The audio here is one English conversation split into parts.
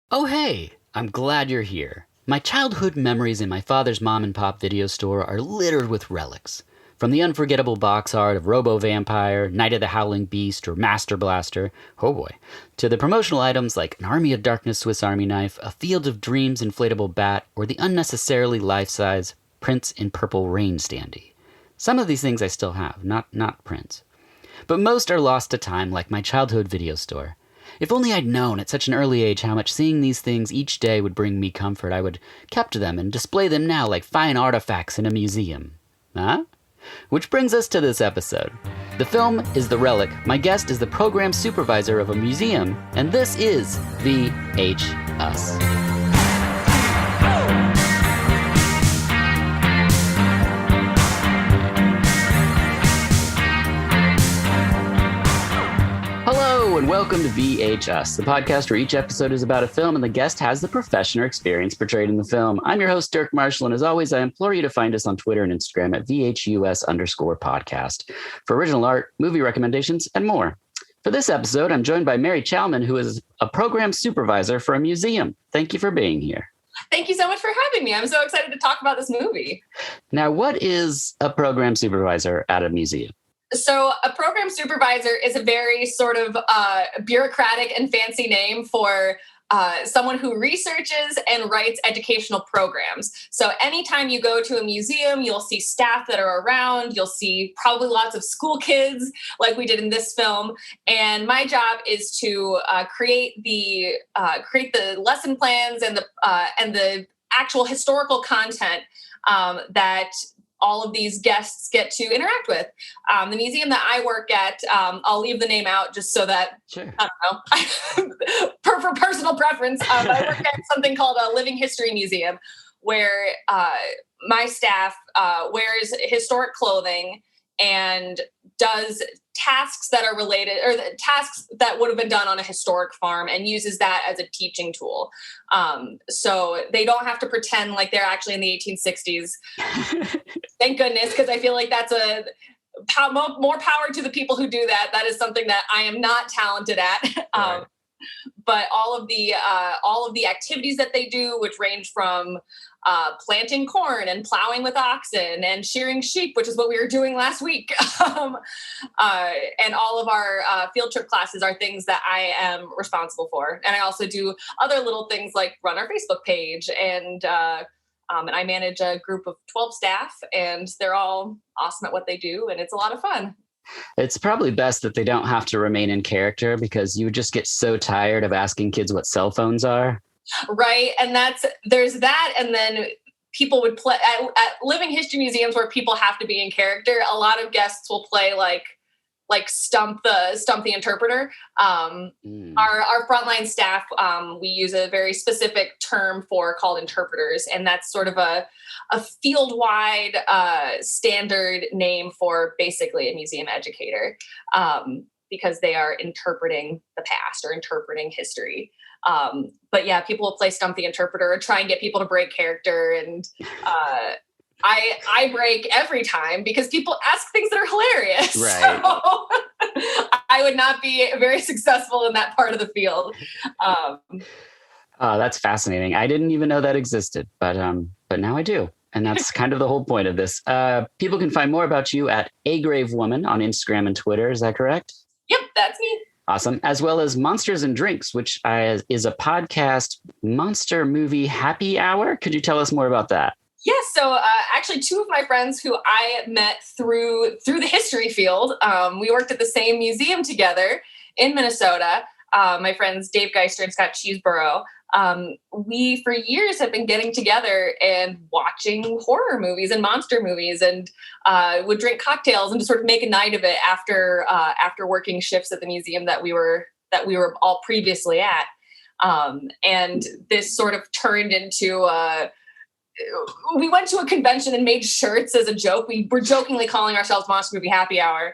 Oh hey, I'm glad you're here. My childhood memories in my father's mom and pop video store are littered with relics. From the unforgettable box art of Robo Vampire, Night of the Howling Beast, or Master Blaster, oh boy, to the promotional items like an Army of Darkness Swiss Army knife, a Field of Dreams inflatable bat, or the unnecessarily life-size Prince in Purple Rain standee. Some of these things I still have, not Prince. But most are lost to time like my childhood video store. If only I'd known at such an early age how much seeing these things each day would bring me comfort, I would kept them and display them now like fine artifacts in a museum. Huh? Which brings us to this episode. The film is The Relic, my guest is the program supervisor of a museum, and this is VH-Us. Hello and welcome to VH-Us, the podcast where each episode is about a film and the guest has the profession or experience portrayed in the film. I'm your host, Dirk Marshall, and as always, I implore you to find us on Twitter and Instagram at VHUS_podcast for original art, movie recommendations, and more. For this episode, I'm joined by Mary Challman, who is a program supervisor for a museum. Thank you for being here. Thank you so much for having me. I'm so excited to talk about this movie. Now, what is a program supervisor at a museum? So a program supervisor is a very sort of bureaucratic and fancy name for someone who researches and writes educational programs. So anytime you go to a museum, you'll see staff that are around. You'll see probably lots of school kids like we did in this film. And my job is to create the lesson plans and the actual historical content that all of these guests get to interact with. The museum that I work at, I'll leave the name out just so that, Sure. I don't know, for personal preference. I work at something called a Living History Museum where my staff wears historic clothing and does tasks that are related, or the tasks that would have been done on a historic farm, and uses that as a teaching tool. So they don't have to pretend like they're actually in the 1860s. Thank goodness, because I feel like that's more power to the people who do that. That is something that I am not talented at. Right. But all of the activities that they do, which range from planting corn and plowing with oxen and shearing sheep, which is what we were doing last week. And all of our field trip classes are things that I am responsible for. And I also do other little things like run our Facebook page, and I manage a group of 12 staff, and they're all awesome at what they do. And it's a lot of fun. It's probably best that they don't have to remain in character, because you would just get so tired of asking kids what cell phones are. Right. And there's that. And then people would play at living history museums where people have to be in character. A lot of guests will play like stump the interpreter. Our frontline staff, we use a very specific term called interpreters. And that's sort of a field-wide standard name for basically a museum educator, because they are interpreting the past or interpreting history. But yeah, people will play stump the interpreter or try and get people to break character. And I break every time because people ask things that are hilarious. Right. So I would not be very successful in that part of the field. That's fascinating. I didn't even know that existed, but now I do. And that's kind of the whole point of this. People can find more about you at A Grave Woman on Instagram and Twitter. Is that correct? Yep, that's me. Awesome. As well as Monsters and Drinks, which is a podcast monster movie happy hour. Could you tell us more about that? Yes. So actually, two of my friends who I met through the history field, we worked at the same museum together in Minnesota. My friends Dave Geister and Scott Cheeseborough. We for years have been getting together and watching horror movies and monster movies, and would drink cocktails and just sort of make a night of it after working shifts at the museum that we were all previously at. And this sort of turned into we went to a convention and made shirts as a joke. We were jokingly calling ourselves Monster Movie Happy Hour.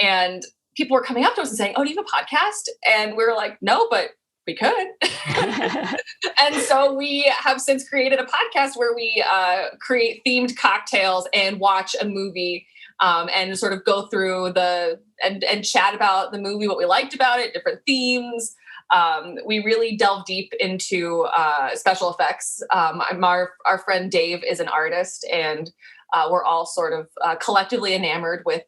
And people were coming up to us and saying, "Oh, do you have a podcast?" And we were like, "No, but we could." And so we have since created a podcast where we create themed cocktails and watch a movie, and sort of go through and chat about the movie, what we liked about it, different themes, We really delve deep into special effects. Our friend Dave is an artist, and we're all sort of collectively enamored with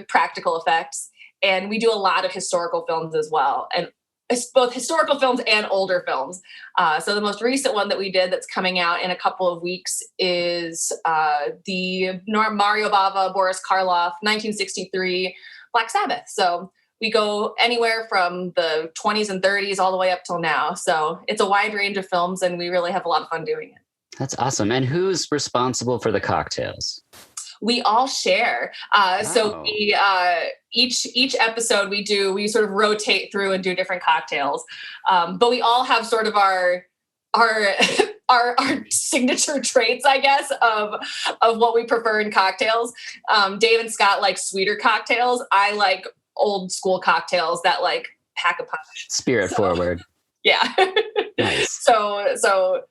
practical effects. And we do a lot of historical films as well, and it's both historical films and older films. So the most recent one that we did that's coming out in a couple of weeks is the Mario Bava, Boris Karloff, 1963 Black Sabbath. So we go anywhere from the 20s and 30s all the way up till now. So it's a wide range of films, and we really have a lot of fun doing it. That's awesome. And who's responsible for the cocktails? We all share. So we each episode we sort of rotate through and do different cocktails. But we all have sort of our signature traits, I guess, of what we prefer in cocktails. Dave and Scott like sweeter cocktails. I like old school cocktails that like pack a punch. Spirit forward. Yeah. Nice. So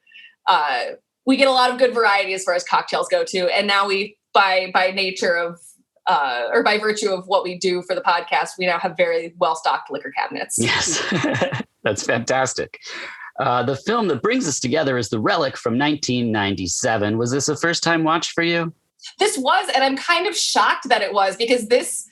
we get a lot of good variety as far as cocktails go too. And now by nature of, or by virtue of what we do for the podcast, we now have very well-stocked liquor cabinets. Yes, that's fantastic. The film that brings us together is The Relic from 1997. Was this a first-time watch for you? This was, and I'm kind of shocked that it was, because this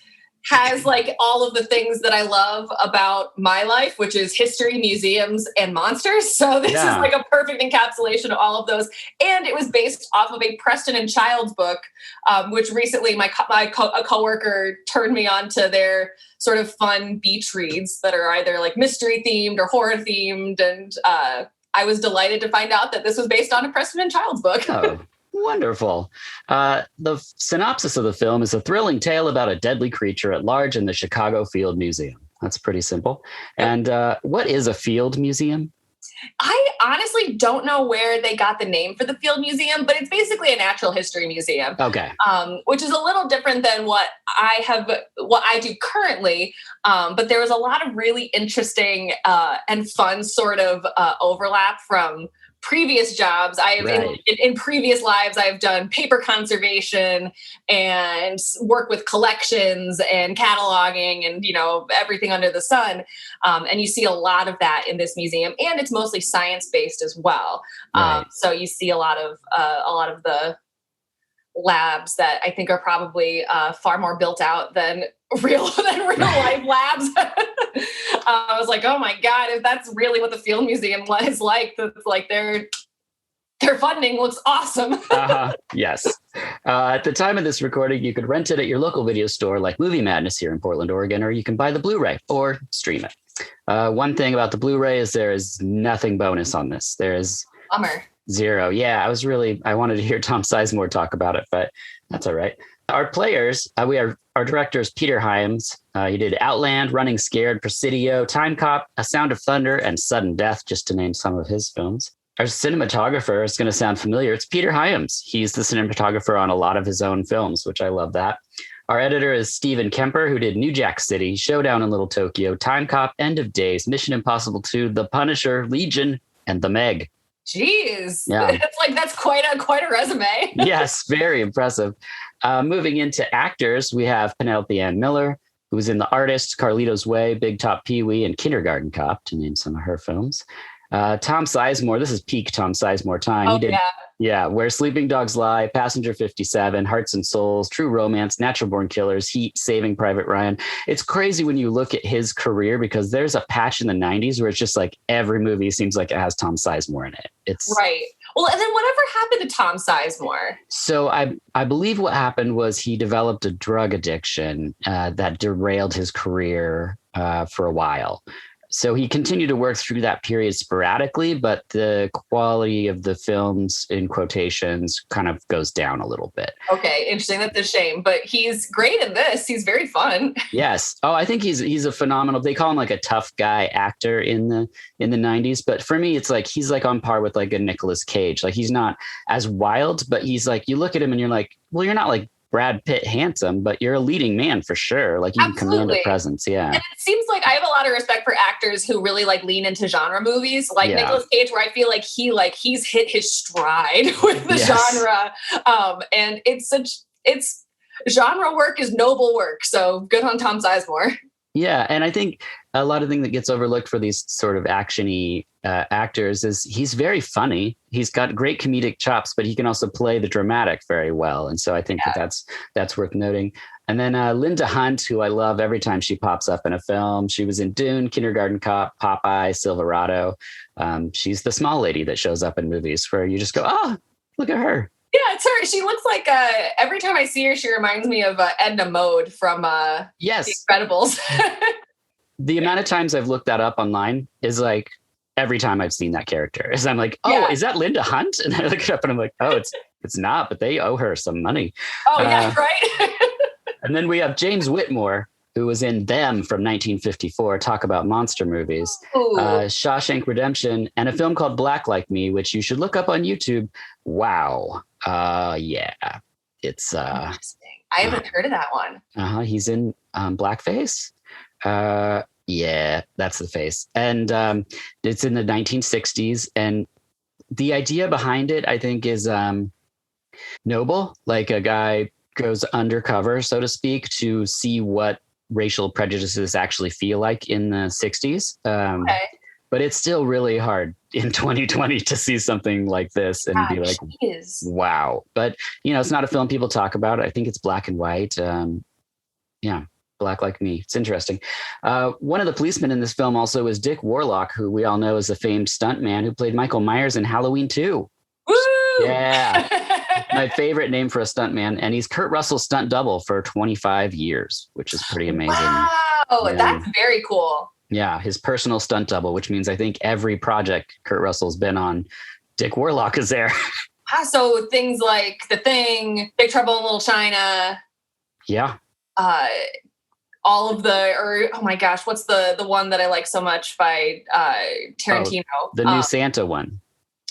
has like all of the things that I love about my life, which is history, museums, and monsters. So this is like a perfect encapsulation of all of those. And it was based off of a Preston and Childs book, which recently a coworker turned me on to their sort of fun beach reads that are either like mystery themed or horror themed. And I was delighted to find out that this was based on a Preston and Childs book. Oh. Wonderful. The synopsis of the film is a thrilling tale about a deadly creature at large in the Chicago Field Museum. That's pretty simple. And what is a field museum? I honestly don't know where they got the name for the Field Museum, but it's basically a natural history museum. Okay. Which is a little different than what I do currently. But there was a lot of really interesting and fun sort of overlap from previous jobs. In previous lives, I've done paper conservation and work with collections and cataloging and, everything under the sun. And you see a lot of that in this museum, and it's mostly science-based as well. Right. So you see a lot of the labs that I think are probably far more built out than real life labs. I was like, oh my God, if that's really what the Field Museum is like, that's like their funding looks awesome. Yes. At the time of this recording, you could rent it at your local video store like Movie Madness here in Portland, Oregon, or you can buy the Blu-ray or stream it. One thing about the Blu-ray is there is nothing bonus on this. There is bummer. Zero. Yeah, I wanted to hear Tom Sizemore talk about it, but that's all right. Our players, our director is Peter Hyams. He did Outland, Running Scared, Presidio, Time Cop, A Sound of Thunder, and Sudden Death, just to name some of his films. Our cinematographer is going to sound familiar. It's Peter Hyams. He's the cinematographer on a lot of his own films, which I love that. Our editor is Stephen Kemper, who did New Jack City, Showdown in Little Tokyo, Time Cop, End of Days, Mission Impossible 2, The Punisher, Legion, and The Meg. Jeez, yeah. That's quite a resume. Yes, very impressive. Moving into actors, we have Penelope Ann Miller, who was in The Artist, Carlito's Way, Big Top Pee-wee, and Kindergarten Cop, to name some of her films. Tom Sizemore, this is peak Tom Sizemore time. He did, Where Sleeping Dogs Lie, Passenger 57, Hearts and Souls, True Romance, Natural Born Killers, Heat, Saving Private Ryan. It's crazy when you look at his career, because there's a patch in the 90s where it's just like every movie seems like it has Tom Sizemore in it. It's right. Well, and then whatever happened to Tom Sizemore? So I believe what happened was he developed a drug addiction that derailed his career for a while. So he continued to work through that period sporadically, but the quality of the films, in quotations, kind of goes down a little bit. Okay, interesting. That's a shame, but he's great in this. He's very fun. Yes. Oh, I think he's a phenomenal. They call him like a tough guy actor in the 90s, but for me, it's like he's like on par with like a Nicolas Cage. Like he's not as wild, but he's like, you look at him and you're like, well, you're not like Brad Pitt handsome, but you're a leading man for sure. Like you can command a presence. Yeah. And it seems like I have a lot of respect for actors who really like lean into genre movies, like Nicolas Cage, where I feel like he's hit his stride with the genre. And it's genre work is noble work. So good on Tom Sizemore. Yeah. And I think a lot of thing that gets overlooked for these sort of action-y actors is he's very funny. He's got great comedic chops, but he can also play the dramatic very well. And so I think that's worth noting. And then Linda Hunt, who I love every time she pops up in a film. She was in Dune, Kindergarten Cop, Popeye, Silverado. She's the small lady that shows up in movies where you just go, oh, look at her. Yeah, it's her. She looks like every time I see her, she reminds me of Edna Mode from yes. The Incredibles. The amount of times I've looked that up online is like every time I've seen that character. Is I'm like, oh, is that Linda Hunt? And I look it up and I'm like, oh, it's not, but they owe her some money. Oh, yeah, right. And then we have James Whitmore, who was in Them from 1954. Talk about monster movies. Shawshank Redemption, and a film called Black Like Me, which you should look up on YouTube. Wow. Yeah. It's interesting. I haven't heard of that one. He's in blackface. Yeah, that's the face. And it's in the 1960s. And the idea behind it, I think, is noble. Like a guy goes undercover, so to speak, to see what racial prejudices actually feel like in the 60s. But it's still really hard in 2020 to see something like this and be like, wow. But, it's not a film people talk about. I think it's black and white. Black Like Me. It's interesting. One of the policemen in this film also is Dick Warlock, who we all know is a famed stuntman who played Michael Myers in Halloween 2. Woo! Yeah. My favorite name for a stuntman. And he's Kurt Russell's stunt double for 25 years, which is pretty amazing. Wow, that's very cool. Yeah, his personal stunt double, which means I think every project Kurt Russell's been on, Dick Warlock is there. So things like The Thing, Big Trouble in Little China. Yeah. All of oh my gosh, what's the one that I like so much by Tarantino? The new Santa one.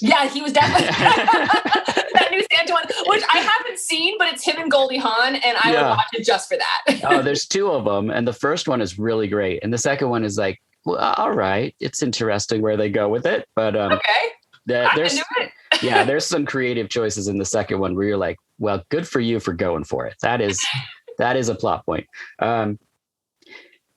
Yeah, he was definitely that new Santa one, which I haven't seen, but it's him and Goldie Hawn, and I would watch it just for that. There's two of them, and the first one is really great, and the second one is like, well, all right, it's interesting where they go with it, but there's some creative choices in the second one where you're like, well, good for you for going for it. That is a plot point.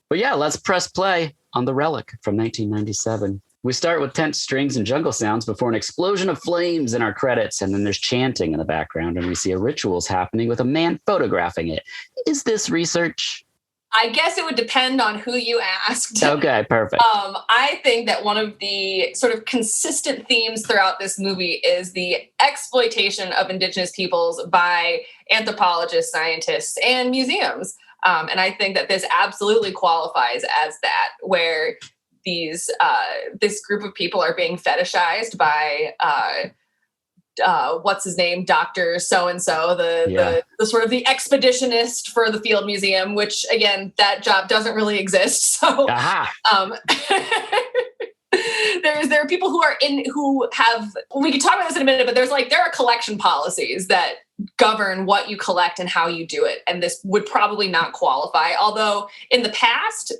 But yeah, let's press play on The Relic from 1997. We start with tense strings and jungle sounds before an explosion of flames in our credits, and then there's chanting in the background, and we see a rituals happening with a man photographing it. Is this research? I guess it would depend on who you asked. Okay, perfect. I think that one of the sort of consistent themes throughout this movie is the exploitation of Indigenous peoples by anthropologists, scientists, and museums. And I think that this absolutely qualifies as that, where this group of people are being fetishized by what's his name, Dr. So-and-so, the sort of the expeditionist for the Field Museum, which again, that job doesn't really exist. So there are people who have, we can talk about this in a minute, but there are collection policies that govern what you collect and how you do it. And this would probably not qualify. Although in the past,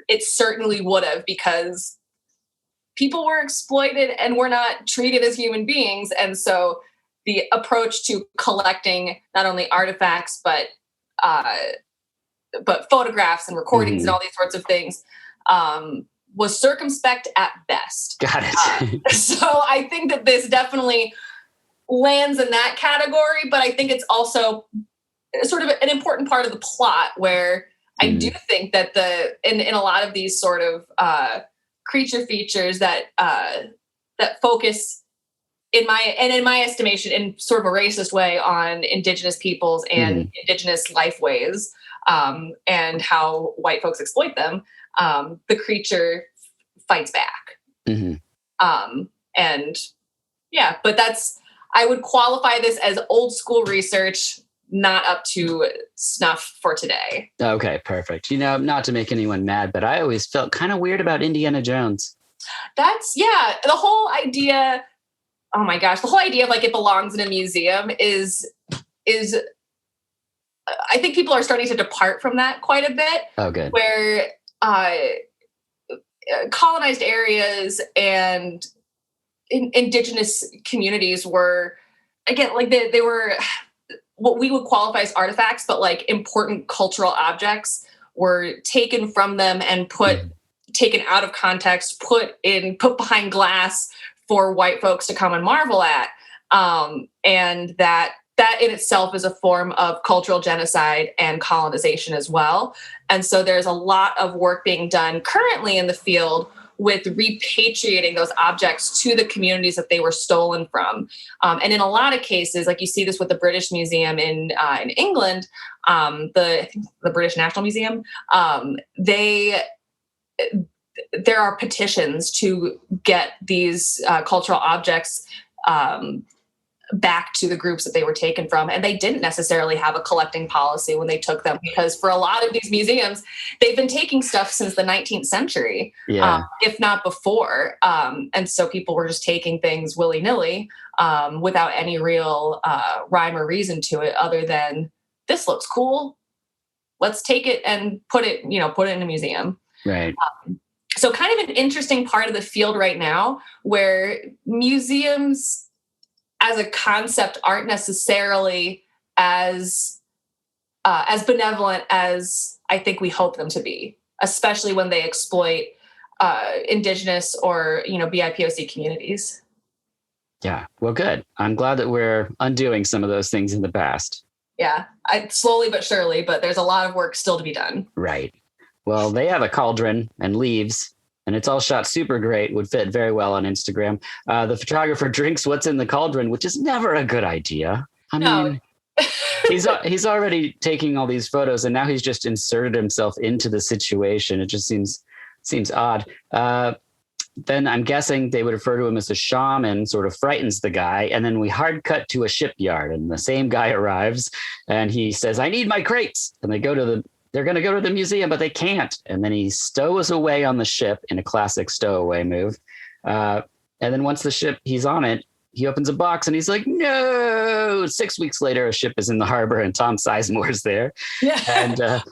it certainly would have, because people were exploited and were not treated as human beings. And so the approach to collecting not only artifacts, but photographs and recordings and all these sorts of things was circumspect at best. Got it. So I think that this definitely lands in that category, but I think it's also sort of an important part of the plot, where I do think that in a lot of these sort of creature features that focus, in my estimation, in sort of a racist way, on Indigenous peoples and Indigenous lifeways, and how white folks exploit them, the creature fights back. But I would qualify this as old school research, not up to snuff for today. Okay, perfect. Not to make anyone mad, but I always felt kind of weird about Indiana Jones. The whole idea, oh my gosh, the whole idea of like it belongs in a museum is I think people are starting to depart from that quite a bit. Oh, good. Where colonized areas and Indigenous communities were, again, like they were what we would qualify as artifacts, but like important cultural objects were taken from them and put taken out of context, put behind glass for white folks to come and marvel at. And that in itself is a form of cultural genocide and colonization as well. And so there's a lot of work being done currently in the field with repatriating those objects to the communities that they were stolen from. And in a lot of cases, like you see this with the British Museum in England, the British National Museum, there are petitions to get these cultural objects back to the groups that they were taken from. And they didn't necessarily have a collecting policy when they took them, because for a lot of these museums, they've been taking stuff since the 19th century, if not before. And so people were just taking things willy-nilly without any real rhyme or reason to it, other than, this looks cool, let's take it and put it in a museum. Right. So kind of an interesting part of the field right now, where museums as a concept aren't necessarily as benevolent as I think we hope them to be, especially when they exploit Indigenous or BIPOC communities. Yeah, well, good. I'm glad that we're undoing some of those things in the past. Yeah, slowly but surely, but there's a lot of work still to be done. Right. Well, they have a cauldron and leaves, and it's all shot super great, would fit very well on Instagram. The photographer drinks what's in the cauldron, which is never a good idea. I mean, he's already taking all these photos, and now he's just inserted himself into the situation. It just seems odd. Then I'm guessing they would refer to him as a shaman, sort of frightens the guy. And then we hard cut to a shipyard, and the same guy arrives and he says, "I need my crates." And they're going to go to the museum, but they can't. And then he stows away on the ship in a classic stowaway move. And then once he's on it, he opens a box and he's like, "No!" 6 weeks later, a ship is in the harbor and Tom Sizemore is there. Yeah. And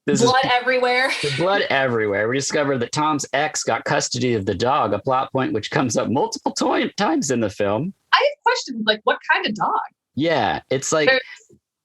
blood everywhere. Blood everywhere. We discovered that Tom's ex got custody of the dog, a plot point which comes up multiple times in the film. I have questions, like, what kind of dog? Yeah, it's like...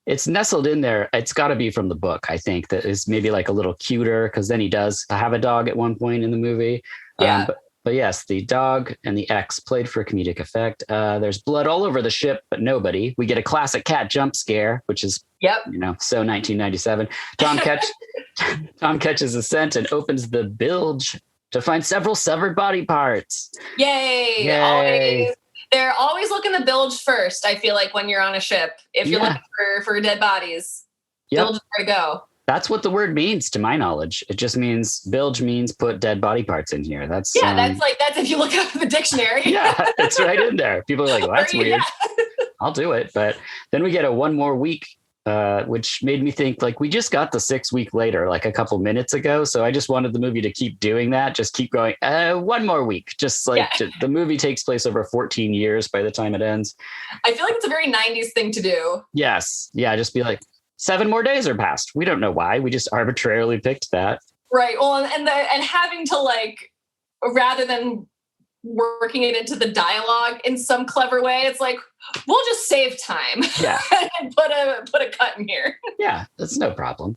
It's nestled in there. It's got to be from the book, I think, that is maybe like a little cuter, because then he does have a dog at one point in the movie. Yeah. But yes, the dog and the ex played for comedic effect. There's blood all over the ship, but nobody. We get a classic cat jump scare, which is, so 1997. Tom catches a scent and opens the bilge to find several severed body parts. Yay. Always. They're always looking the bilge first, I feel like, when you're on a ship. If you're looking for dead bodies, bilge is where to go. That's what the word means, to my knowledge. It just means, bilge means put dead body parts in here. That's if you look it up in the dictionary. Yeah, it's right in there. People are like, well, that's weird. I'll do it. But then we get a one more week, which made me think, like, we just got the 6 week later, like a couple minutes ago. So I just wanted the movie to keep doing that. Just keep going. One more week. Just like the movie takes place over 14 years by the time it ends. I feel like it's a very 90s thing to do. Yes. Yeah. Just be like, 7 more days are passed. We don't know why. We just arbitrarily picked that. Right. Well, and having to, like, rather than working it into the dialogue in some clever way, it's like, we'll just save time. Yeah. And put a cut in here. Yeah, that's no problem.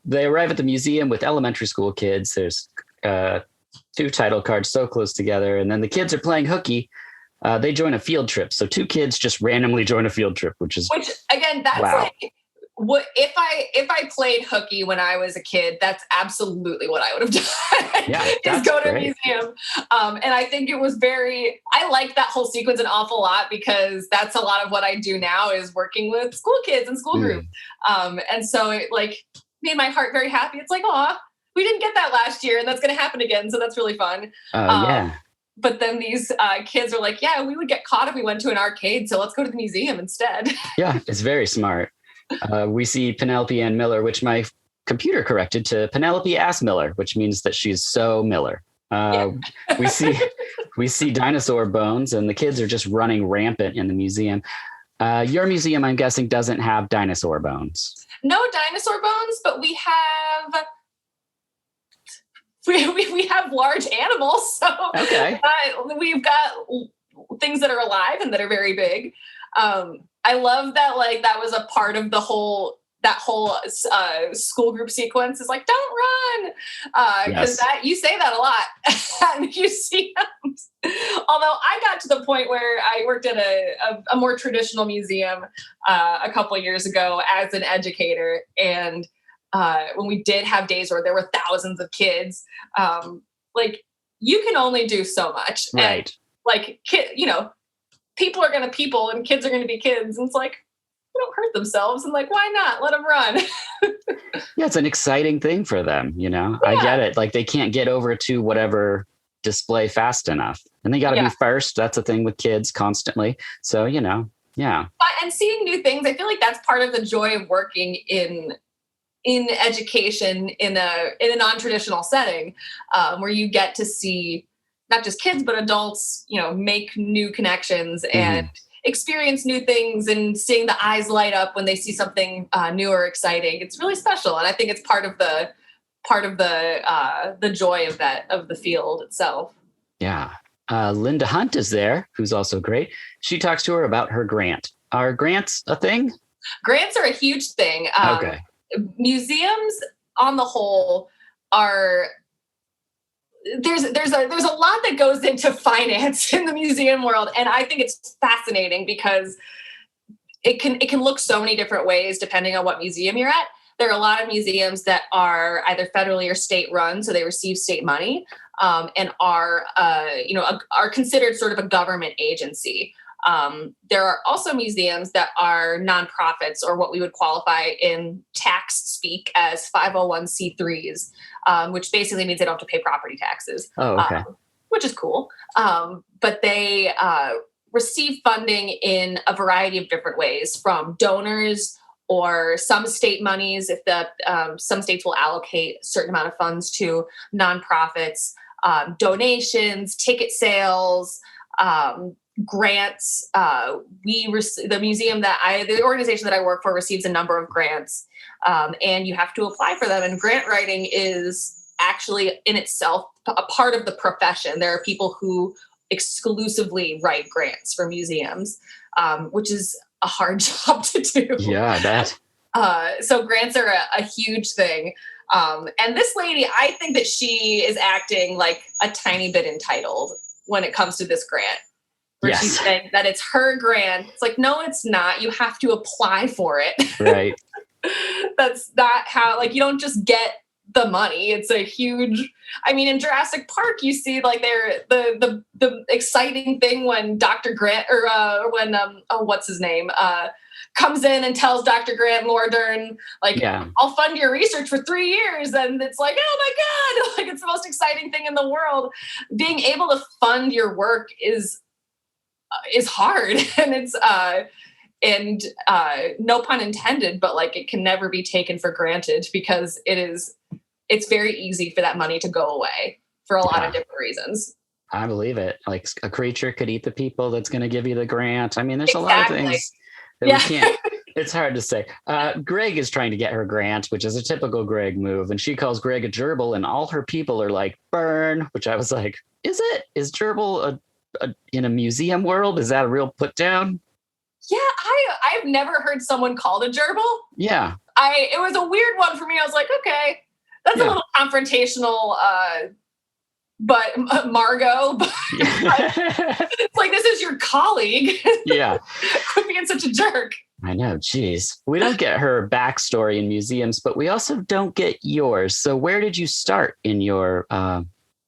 They arrive at the museum with elementary school kids. There's 2 title cards so close together, and then the kids are playing hooky. They join a field trip. So 2 kids just randomly join a field trip, which again, that's wow. Like, what if I played hooky when I was a kid? That's absolutely what I would have done. Yeah, is go to a museum. And I think it was I like that whole sequence an awful lot, because that's a lot of what I do now, is working with school kids and school groups. And so it, like, made my heart very happy. It's like, aw, we didn't get that last year, and that's going to happen again. So that's really fun. Yeah. But then these kids are like, yeah, we would get caught if we went to an arcade, so let's go to the museum instead. Yeah, it's very smart. We see Penelope Ann Miller, which my computer corrected to Penelope Ass Miller, which means that she's so Miller. We see dinosaur bones, and the kids are just running rampant in the museum. Your museum, I'm guessing, doesn't have dinosaur bones. No dinosaur bones, but we have we have large animals. So okay. We've got things that are alive and that are very big. I love that, like, that was a part of the whole that whole school group sequence is like, don't run, because that you say that a lot at museums. Although I got to the point where I worked at a more traditional museum a couple of years ago as an educator, and when we did have days where there were thousands of kids, like you can only do so much, right? And, like people are going to people, and kids are going to be kids, and it's like, they don't hurt themselves, and like, why not let them run? Yeah, it's an exciting thing for them. Yeah. I get it. Like they can't get over to whatever display fast enough, and they got to be first. That's a thing with kids constantly. So yeah. And seeing new things, I feel like that's part of the joy of working in education in a non-traditional setting, where you get to see not just kids but adults, make new connections and experience new things, and seeing the eyes light up when they see something new or exciting. It's really special, and I think it's part of the joy of the field itself. Yeah. Linda Hunt is there, who's also great. She talks to her about her grant. Are grants a thing? Grants are a huge thing. Okay. Museums on the whole are there's a lot that goes into finance in the museum world, and I think it's fascinating because it can look so many different ways depending on what museum you're at. There are a lot of museums that are either federally or state run, so they receive state money, and are considered sort of a government agency. There are also museums that are nonprofits, or what we would qualify in tax speak as 501c3s, which basically means they don't have to pay property taxes. Oh, okay. Which is cool. But they receive funding in a variety of different ways, from donors or some state monies. If some states will allocate a certain amount of funds to nonprofits, donations, ticket sales, grants. The organization that I work for receives a number of grants, and you have to apply for them. And grant writing is actually in itself a part of the profession. There are people who exclusively write grants for museums, which is a hard job to do. Yeah, that. So grants are a huge thing. And this lady, I think that she is acting like a tiny bit entitled when it comes to this grant. Where she's saying that it's her grant. It's like, no, it's not. You have to apply for it. Right. That's not how, like, you don't just get the money. It's a huge, in Jurassic Park, you see like the exciting thing when Dr. Grant what's his name? Comes in and tells Dr. Grant Mordern, like, I'll fund your research for 3 years. And it's like, oh my God, like, it's the most exciting thing in the world. Being able to fund your work is hard, and it's no pun intended, but like, it can never be taken for granted, because it's very easy for that money to go away for a lot of different reasons. I believe it. Like, a creature could eat the people that's going to give you the grant. There's a lot of things that we can't. It's hard to say. Greg is trying to get her grant, which is a typical Greg move, and she calls Greg a gerbil, and all her people are like, burn, which I was like, is gerbil in a museum world? Is that a real put down? Yeah, I've never heard someone called a gerbil. Yeah. It was a weird one for me. I was like, okay, that's a little confrontational, but Margot, but it's like, this is your colleague. Yeah. Quit being such a jerk. I know, geez. We don't get her backstory in museums, but we also don't get yours. So where did you start in your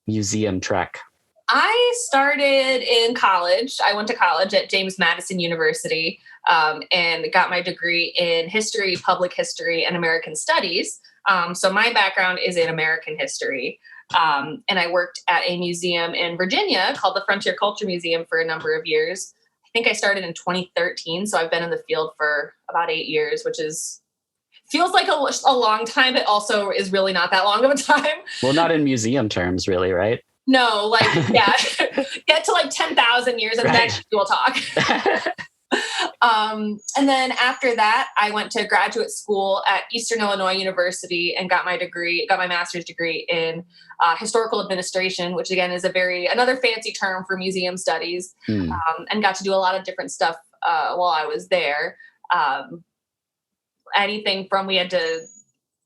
museum trek? I started in college. I went to college at James Madison University, and got my degree in history, public history, and American studies. So my background is in American history. And I worked at a museum in Virginia called the Frontier Culture Museum for a number of years. I think I started in 2013. So I've been in the field for about 8 years, which feels like a long time, but also is really not that long of a time. Well, not in museum terms, really, right? No, like, yeah, get to like 10,000 years and then we'll talk. And then after that, I went to graduate school at Eastern Illinois University and got my master's degree in historical administration, which again is another fancy term for museum studies, and got to do a lot of different stuff while I was there. anything from, we had to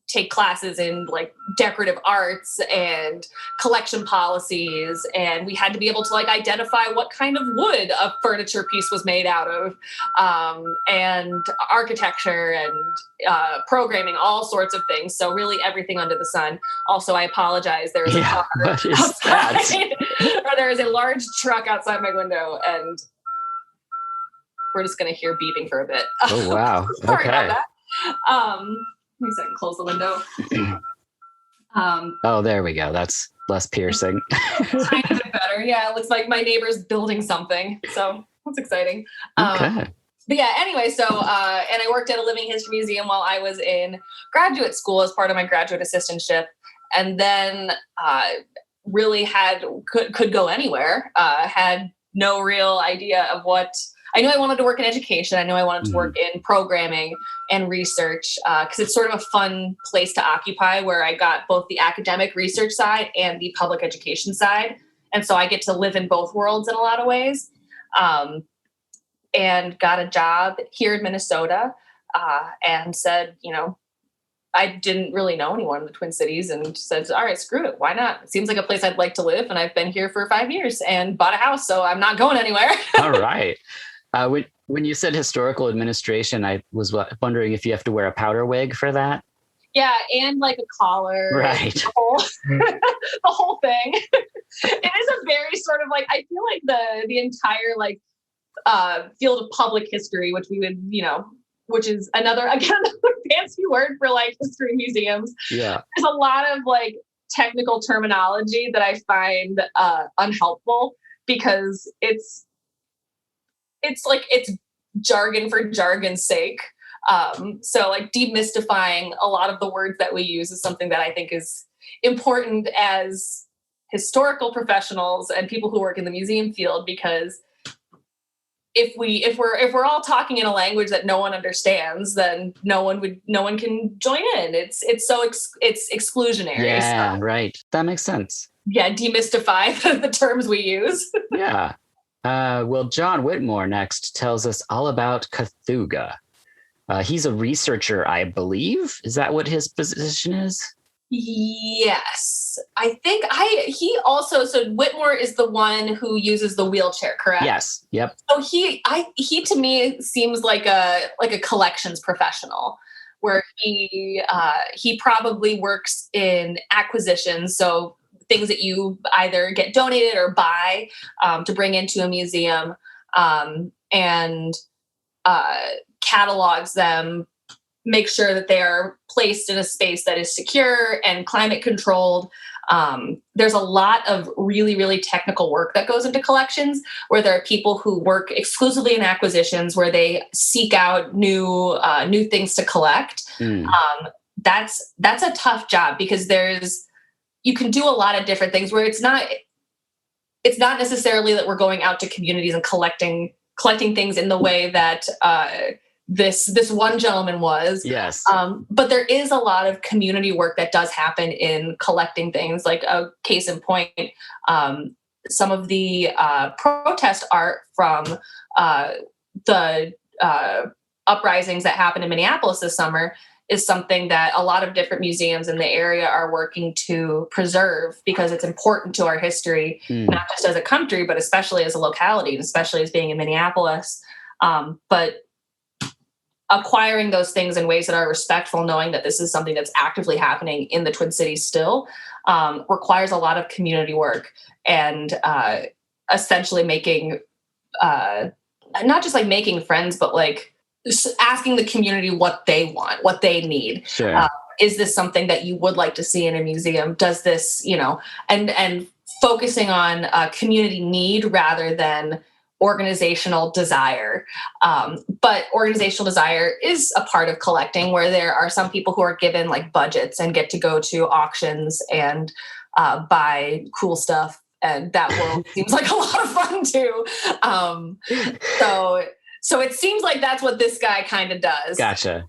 take classes in like decorative arts and collection policies, and we had to be able to like identify what kind of wood a furniture piece was made out of, and architecture and programming, all sorts of things. So really everything under the sun. Also, I apologize. There is a car outside, or there is a large truck outside my window, and we're just going to hear beeping for a bit. Oh, wow. Sorry Okay. about that. Let me see if I can close the window. Oh, there we go. That's less piercing. Kind of better. Yeah, it looks like my neighbor's building something. So that's exciting. Okay. But yeah, anyway, so, and I worked at a living history museum while I was in graduate school as part of my graduate assistantship. And then really could go anywhere, had no real idea of what. I knew I wanted to work in education. I knew I wanted to work in programming and research, because it's sort of a fun place to occupy, where I got both the academic research side and the public education side. And so I get to live in both worlds in a lot of ways, and got a job here in Minnesota, and said, I didn't really know anyone in the Twin Cities, and said, all right, screw it. Why not? It seems like a place I'd like to live. And I've been here for 5 years and bought a house, so I'm not going anywhere. All right. When you said historical administration, I was wondering if you have to wear a powder wig for that. Yeah, and like a collar. Right. The whole thing. It is a very sort of like, I feel like the entire like field of public history, which we would, which is another fancy word for like history museums. Yeah. There's a lot of like technical terminology that I find unhelpful, because it's jargon for jargon's sake. So like demystifying a lot of the words that we use is something that I think is important as historical professionals and people who work in the museum field, because if we're all talking in a language that no one understands, then no one can join in. It's exclusionary. Yeah, so, right. That makes sense. Yeah, demystify the terms we use. Yeah. Well, John Whitmore next tells us all about Cthulhu. He's a researcher, I believe. Is that what his position is? Yes, I think so Whitmore is the one who uses the wheelchair, correct? Yes. Yep. So he to me seems like a collections professional, where he probably works in acquisitions. So things that you either get donated or buy to bring into a museum, and catalogs them, make sure that they are placed in a space that is secure and climate controlled. There's a lot of really, really technical work that goes into collections, where there are people who work exclusively in acquisitions, where they seek out new things to collect. That's a tough job, because you can do a lot of different things, where it's not necessarily that we're going out to communities and collecting things in the way that this one gentleman was. Yes. But there is a lot of community work that does happen in collecting things. Like a case in point, some of the protest art from the uprisings that happened in Minneapolis this summer is something that a lot of different museums in the area are working to preserve, because it's important to our history, not just as a country, but especially as a locality, and especially as being in Minneapolis. But acquiring those things in ways that are respectful, knowing that this is something that's actively happening in the Twin Cities still, requires a lot of community work, and essentially making, not just like making friends, but like asking the community what they want, what they need. Sure. Is this something that you would like to see in a museum? Does this, and focusing on community need rather than organizational desire. But organizational desire is a part of collecting, where there are some people who are given like budgets and get to go to auctions and buy cool stuff. And that world seems like a lot of fun too. So it seems like that's what this guy kind of does. Gotcha.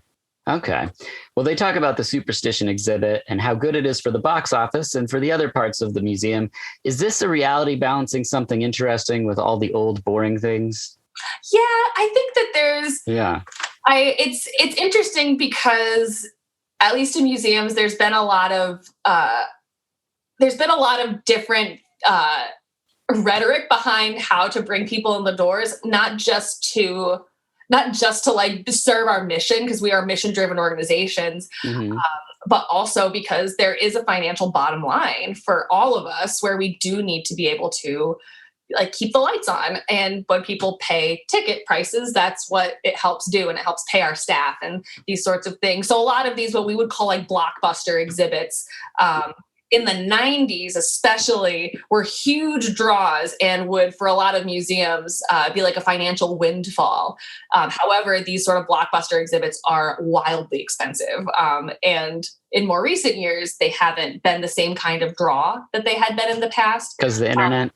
Okay. Well, they talk about the Superstition exhibit and how good it is for the box office and for the other parts of the museum. Is this a reality balancing something interesting with all the old boring things? Yeah, I think that there's... Yeah. It's interesting because at least in museums, there's been a lot of different rhetoric behind how to bring people in the doors, not just to like serve our mission, because we are mission driven organizations, but also because there is a financial bottom line for all of us where we do need to be able to like keep the lights on. And when people pay ticket prices, that's what it helps do. And it helps pay our staff and these sorts of things. So a lot of these, what we would call like blockbuster exhibits, in the 90s especially, were huge draws and would, for a lot of museums, be like a financial windfall. However, these sort of blockbuster exhibits are wildly expensive. And in more recent years, they haven't been the same kind of draw that they had been in the past. Because the internet?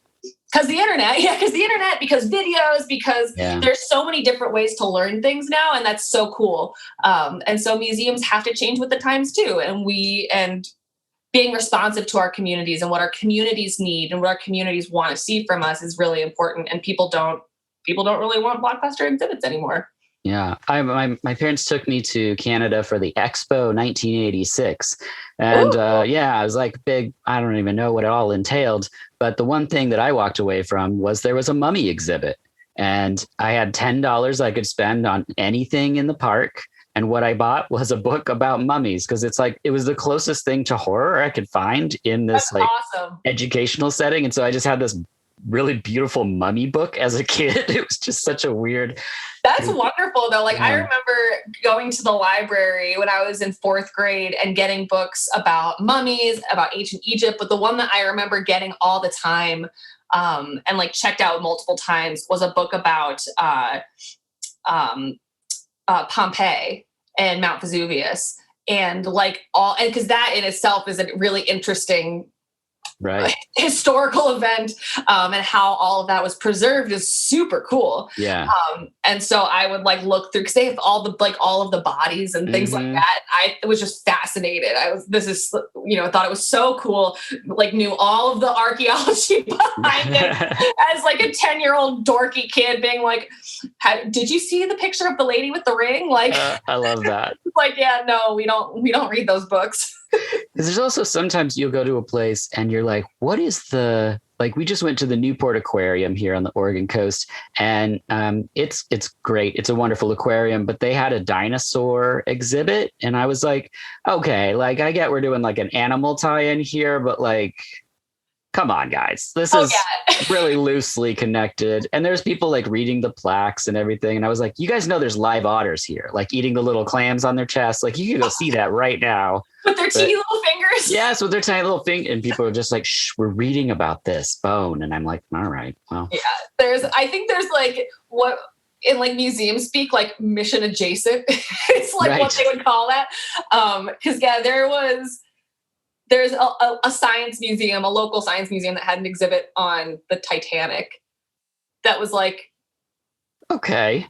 Because the internet, because videos, because there's so many different ways to learn things now, and that's so cool. And so museums have to change with the times too. And being responsive to our communities and what our communities need and what our communities want to see from us is really important. And people don't really want blockbuster exhibits anymore. Yeah. My parents took me to Canada for the Expo 1986. And I was like big, I don't even know what it all entailed. But the one thing that I walked away from was there was a mummy exhibit. And I had $10 I could spend on anything in the park. And what I bought was a book about mummies, because it was the closest thing to horror I could find in this awesome educational setting. And so I just had this really beautiful mummy book as a kid. It was just such a weird. That's wonderful though. Like I remember going to the library when I was in 4th grade and getting books about mummies, about ancient Egypt. But the one that I remember getting all the time and like checked out multiple times was a book about Pompeii and Mount Vesuvius, and because that in itself is a really interesting historical event, and how all of that was preserved is super cool. And so I would like look through, because they have all of the bodies and things like that. I was just fascinated. Thought it was so cool, like knew all of the archaeology behind it as like a 10-year-old dorky kid being like, did you see the picture of the lady with the ring? Like I love that. Like, no, we don't read those books. Because there's also sometimes you'll go to a place and you're like, what is we just went to the Newport Aquarium here on the Oregon coast, and it's great. It's a wonderful aquarium, but they had a dinosaur exhibit. And I was like, okay, like I get we're doing like an animal tie-in here, but like, come on, guys, this is really loosely connected. And there's people like reading the plaques and everything. And I was like, you guys know there's live otters here, like eating the little clams on their chest. Like you can go see that right now. With their teeny little fingers. Yes, with their tiny little finger. And people are just like, shh, we're reading about this bone. And I'm like, all right, well. Yeah, I think there's like what in like museum speak, like mission adjacent. It's like what they would call that. Because there's a science museum, a local science museum that had an exhibit on the Titanic that was like, okay.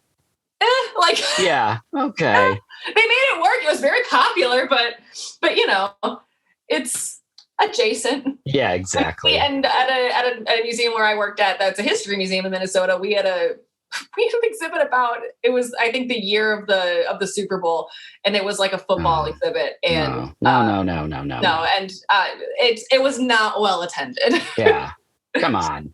Yeah, okay. They made it work. It was very popular, but it's adjacent. Yeah, exactly. And at a museum where I worked at, that's a history museum in Minnesota, we had an exhibit about, it was I think the year of the Super Bowl, and it was like a football exhibit, and no, and it was not well attended. Yeah, come on.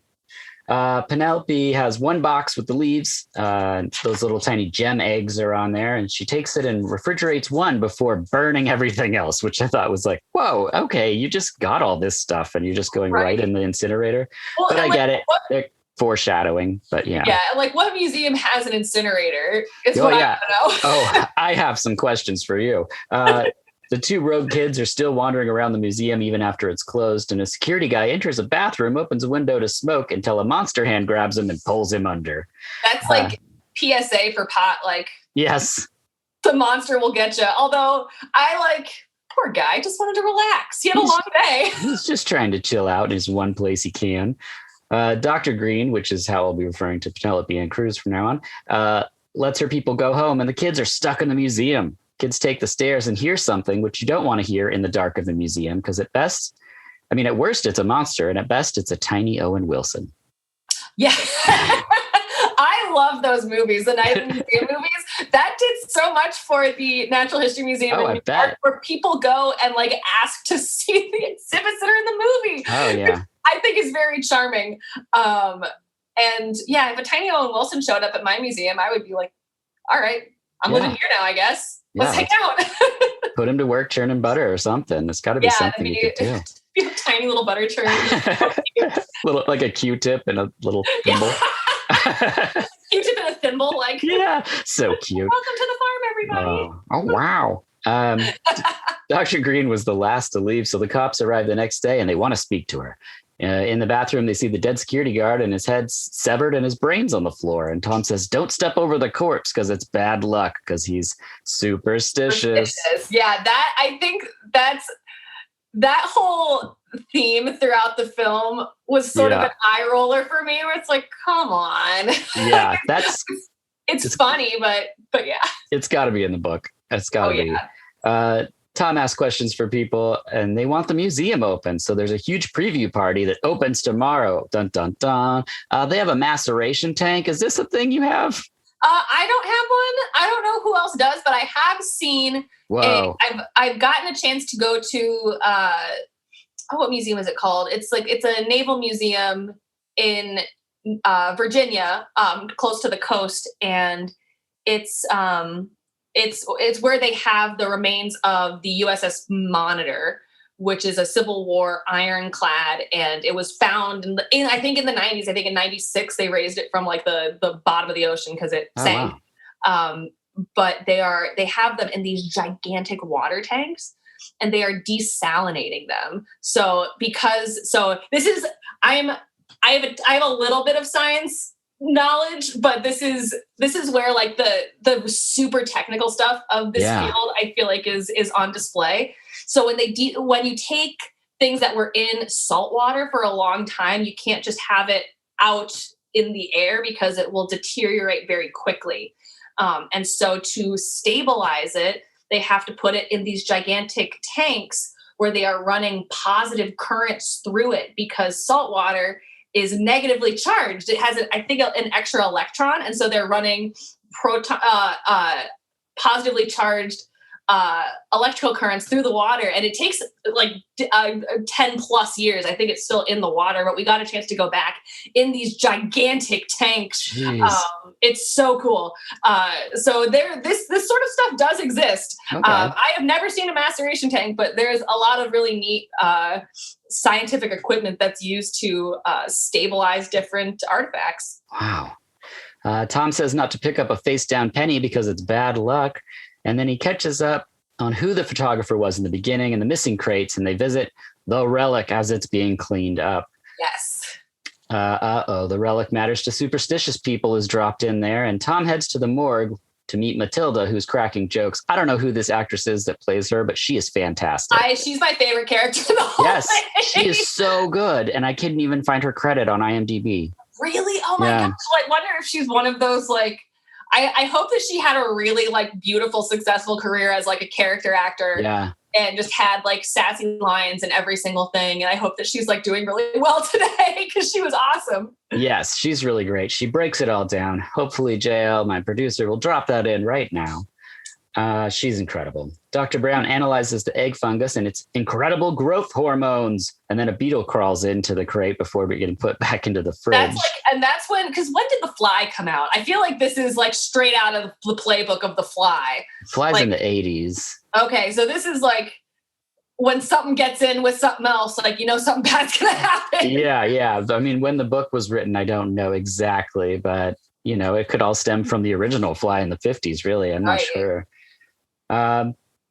Penelope has one box with the leaves. Those little tiny gem eggs are on there, and she takes it and refrigerates one before burning everything else, which I thought was like, whoa, okay, you just got all this stuff and you're just going right in the incinerator. Well, but I get it. They're foreshadowing, but yeah. Yeah, like what museum has an incinerator? It's what I want to know. I have some questions for you. The two rogue kids are still wandering around the museum even after it's closed, and a security guy enters a bathroom, opens a window to smoke until a monster hand grabs him and pulls him under. That's like PSA for pot, like, yes, the monster will get you. Although poor guy just wanted to relax. He had a long day. He's just trying to chill out in his one place he can. Dr. Green, which is how I'll be referring to Penelope Ann Cruz from now on, lets her people go home, and the kids are stuck in the museum. Kids take the stairs and hear something which you don't want to hear in the dark of the museum, because at worst, it's a monster, and at best, it's a tiny Owen Wilson. Yeah. I love those movies, the Night of the Museum movies, that did so much for the Natural History Museum in New York, where people go and like ask to see the exhibits that are in the movie. Oh yeah. Which I think is very charming. And yeah, if a tiny Owen Wilson showed up at my museum, I would be like, all right, I'm living here now, I guess. Let's hang out. Put him to work churning butter or something. It's got to be something you could do. Be a tiny little butter churn. Little, like a Q-tip and a little thimble. Q-tip and a thimble, like. Yeah, so cute. Welcome to the farm, everybody. Oh wow. Dr. Green was the last to leave, so the cops arrive the next day and they want to speak to her. In the bathroom, they see the dead security guard and his head's severed and his brain's on the floor. And Tom says, don't step over the corpse because it's bad luck because he's superstitious. Yeah, I think that whole theme throughout the film was sort of an eye roller for me, where it's like, come on. Yeah, it's funny, but yeah. It's got to be in the book. It's got to be. Yeah. Tom asks questions for people and they want the museum open. So there's a huge preview party that opens tomorrow. Dun, dun, dun. They have a maceration tank. Is this a thing you have? I don't have one. I don't know who else does, but I have seen. I've gotten a chance to go to, what museum is it called? It's a naval museum in Virginia, close to the coast. And it's where they have the remains of the USS Monitor, which is a Civil War ironclad, and it was found I think in the 90s. I think in 96 they raised it from like the bottom of the ocean because it sank. Wow. But they have them in these gigantic water tanks, and they are desalinating them. I have a little bit of science knowledge, but this is where like the super technical stuff of this field I feel like is on display. So when you take things that were in salt water for a long time, you can't just have it out in the air because it will deteriorate very quickly. And so to stabilize it, they have to put it in these gigantic tanks where they are running positive currents through it, because salt water is negatively charged. It has, I think, an extra electron. And so they're running positively charged electrical currents through the water. And it takes like 10 plus years. I think it's still in the water, but we got a chance to go back in these gigantic tanks. It's so cool. So this sort of stuff does exist. Okay. I have never seen a maceration tank, but there's a lot of really neat scientific equipment that's used to stabilize different artifacts. Wow. Tom says not to pick up a face down penny because it's bad luck. And then he catches up on who the photographer was in the beginning and the missing crates, and they visit the Relic as it's being cleaned up. Yes. The Relic Matters to Superstitious People is dropped in there, and Tom heads to the morgue to meet Matilda, who's cracking jokes. I don't know who this actress is that plays her, but she is fantastic. She's my favorite character in the whole thing. She is so good, and I couldn't even find her credit on IMDb. Really? Oh my gosh. I wonder if she's one of those like, I hope that she had a really like beautiful, successful career as like a character actor. Yeah. And just had like sassy lines in every single thing. And I hope that she's like doing really well today because she was awesome. Yes, she's really great. She breaks it all down. Hopefully JL, my producer, will drop that in right now. She's incredible. Dr. Brown analyzes the egg fungus and its incredible growth hormones. And then a beetle crawls into the crate before getting put back into the fridge. That's when did The Fly come out? I feel like this is like straight out of the playbook of The Fly. Fly's like, in the 80s. Okay, so this is like when something gets in with something else, like, something bad's going to happen. Yeah. I mean, when the book was written, I don't know exactly, but, it could all stem from the original Fly in the 50s, really. I'm not sure.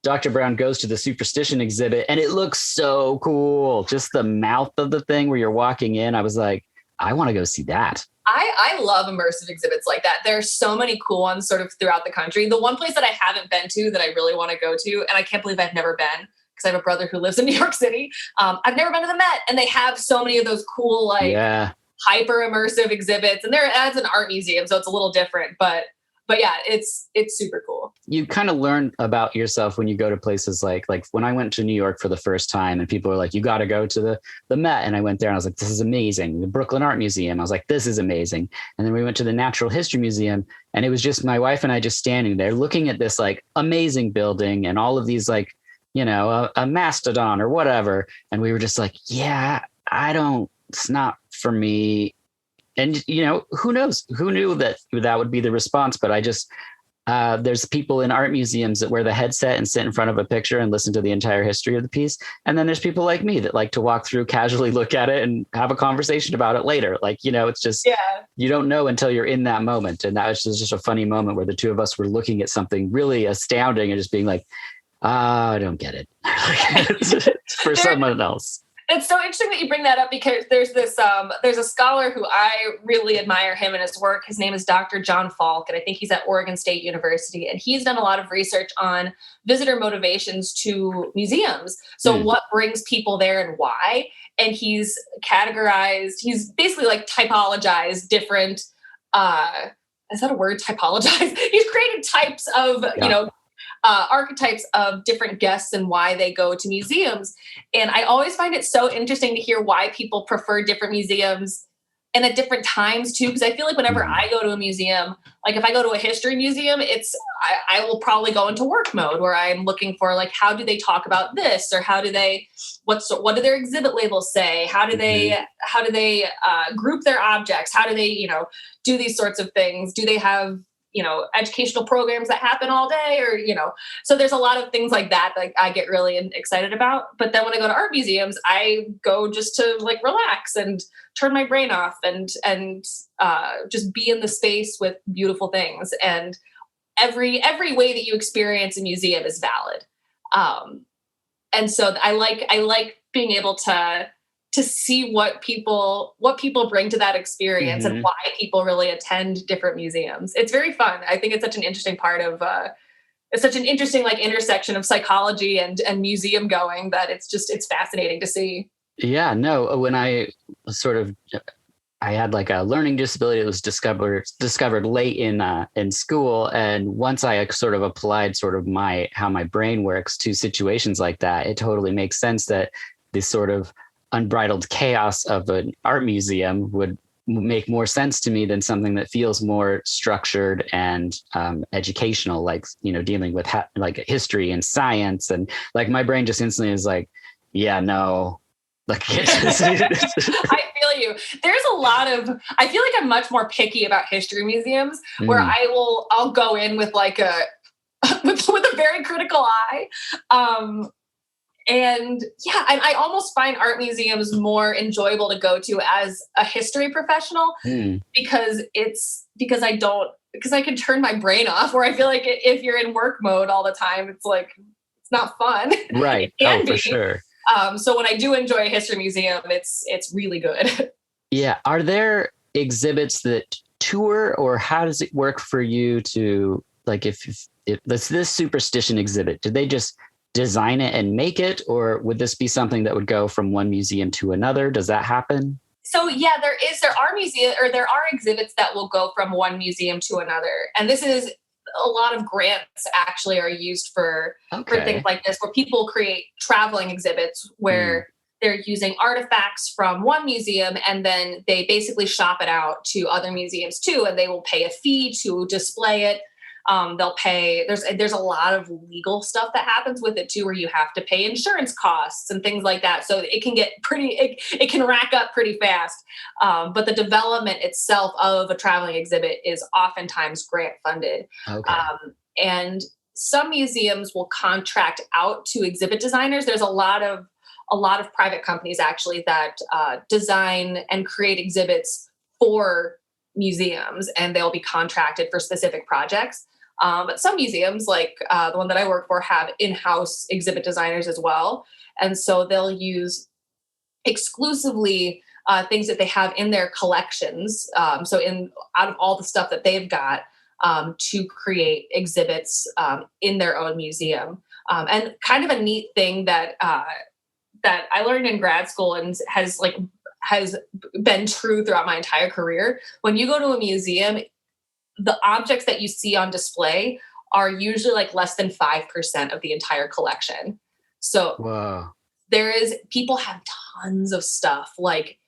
Dr. Brown goes to the superstition exhibit and it looks so cool. Just the mouth of the thing where you're walking in. I was like, I want to go see that. I love immersive exhibits like that. There's so many cool ones sort of throughout the country. The one place that I haven't been to that I really want to go to, and I can't believe I've never been because I have a brother who lives in New York City. I've never been to the Met, and they have so many of those cool, hyper immersive exhibits. And it's an art museum, so it's a little different, but yeah, it's super cool. you kind of learn about yourself when you go to places like when I went to New York for the first time and people were like, you got to go to the Met. And I went there and I was like, this is amazing. The Brooklyn Art Museum. I was like, this is amazing. And then we went to the Natural History Museum and it was just my wife and I just standing there looking at this like amazing building and all of these like, you know, a mastodon or whatever. And we were just like, yeah, it's not for me. And, you know, who knows? Who knew that would be the response? But I just, there's people in art museums that wear the headset and sit in front of a picture and listen to the entire history of the piece. And then there's people like me that like to walk through, casually look at it and have a conversation about it later. Like, you know, it's just, you don't know until you're in that moment. And that was just a funny moment where the two of us were looking at something really astounding and just being like, I don't get it. It's for someone else. It's so interesting that you bring that up because there's a scholar who I really admire him and his work. His name is Dr. John Falk, and I think he's at Oregon State University. And he's done a lot of research on visitor motivations to museums. So what brings people there and why? And he's basically like typologized different, is that a word? Typologize? He's created types of, you know, archetypes of different guests and why they go to museums. And I always find it so interesting to hear why people prefer different museums and at different times too. Because I feel like whenever I go to a museum, like if I go to a history museum, I will probably go into work mode where I'm looking for like, how do they talk about this? Or how do they, what do their exhibit labels say? How do they group their objects? How do they, you know, do these sorts of things? Do they have, you know, educational programs that happen all day or, you know, so there's a lot of things like that I get really excited about. But then when I go to art museums, I go just to like relax and turn my brain off and just be in the space with beautiful things. And every way that you experience a museum is valid. And so I like being able to see what people bring to that experience and why people really attend different museums. It's very fun. I think it's such an interesting part of, it's such an interesting like intersection of psychology and museum going that it's fascinating to see. Yeah, no, when I had like a learning disability that was discovered late in school. And once I sort of applied sort of how my brain works to situations like that, it totally makes sense that this sort of unbridled chaos of an art museum would make more sense to me than something that feels more structured and educational, like, you know, dealing with like history and science. And like my brain just instantly is like, yeah, no. Like, I feel you. There's a lot of, I feel like I'm much more picky about history museums where I'll go in with like with a very critical eye. And yeah, and I almost find art museums more enjoyable to go to as a history professional because I can turn my brain off, where I feel like if you're in work mode all the time, it's like, it's not fun. Right. Oh, for sure. So when I do enjoy a history museum, it's really good. Yeah. Are there exhibits that tour, or how does it work for you to, like, if this superstition exhibit, did they just design it and make it, or would this be something that would go from one museum to another? Does that happen? So yeah, there are exhibits that will go from one museum to another. And this is a lot of grants actually are used for things like this, where people create traveling exhibits where they're using artifacts from one museum and then they basically shop it out to other museums too. And they will pay a fee to display it. They'll pay, there's a lot of legal stuff that happens with it too, where you have to pay insurance costs and things like that. So it can get it can rack up pretty fast. But the development itself of a traveling exhibit is oftentimes grant funded. Okay. And some museums will contract out to exhibit designers. There's a lot of private companies actually that design and create exhibits for museums, and they'll be contracted for specific projects. But some museums, like the one that I work for, have in-house exhibit designers as well. And so they'll use exclusively things that they have in their collections. So out of all the stuff that they've got to create exhibits in their own museum. And kind of a neat thing that I learned in grad school and has been true throughout my entire career. When you go to a museum, the objects that you see on display are usually like less than 5% of the entire collection. So Whoa. people have tons of stuff, like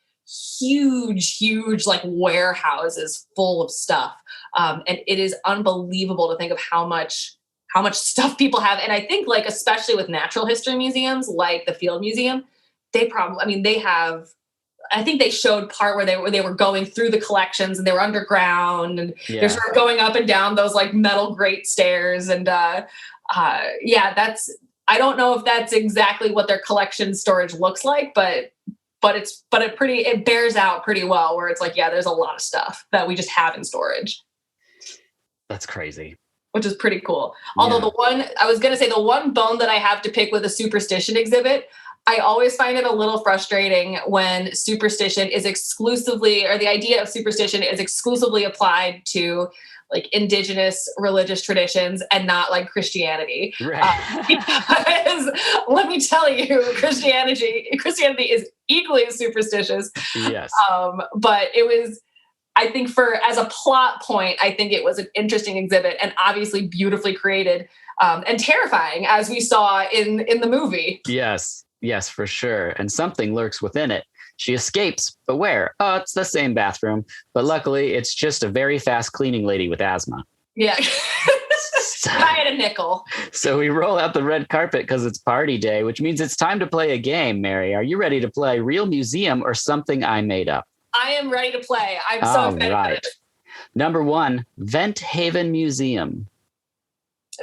huge, like warehouses full of stuff. And it is unbelievable to think of how much stuff people have. And I think, like, especially with natural history museums, like the Field Museum, I think they showed part where they were going through the collections and they were underground and they're sort of going up and down those like metal grate stairs. And I don't know if that's exactly what their collection storage looks like, but it bears out pretty well, where it's like, yeah, there's a lot of stuff that we just have in storage. That's crazy. Which is pretty cool. Although the one bone that I have to pick with a superstition exhibit, I always find it a little frustrating when superstition is exclusively, or the idea of superstition is exclusively applied to like indigenous religious traditions and not like Christianity. Right. Because let me tell you, Christianity is equally as superstitious. Yes. But it was, I think, as a plot point, I think it was an interesting exhibit and obviously beautifully created, and terrifying, as we saw in the movie. Yes, for sure. And something lurks within it. She escapes, but where? Oh, it's the same bathroom. But luckily, it's just a very fast cleaning lady with asthma. Yeah. I had a nickel. So we roll out the red carpet because it's party day, which means it's time to play a game, Mary. Are you ready to play Real Museum or Something I Made Up? I am ready to play. I'm so excited. Right. Number 1, Vent Haven Museum.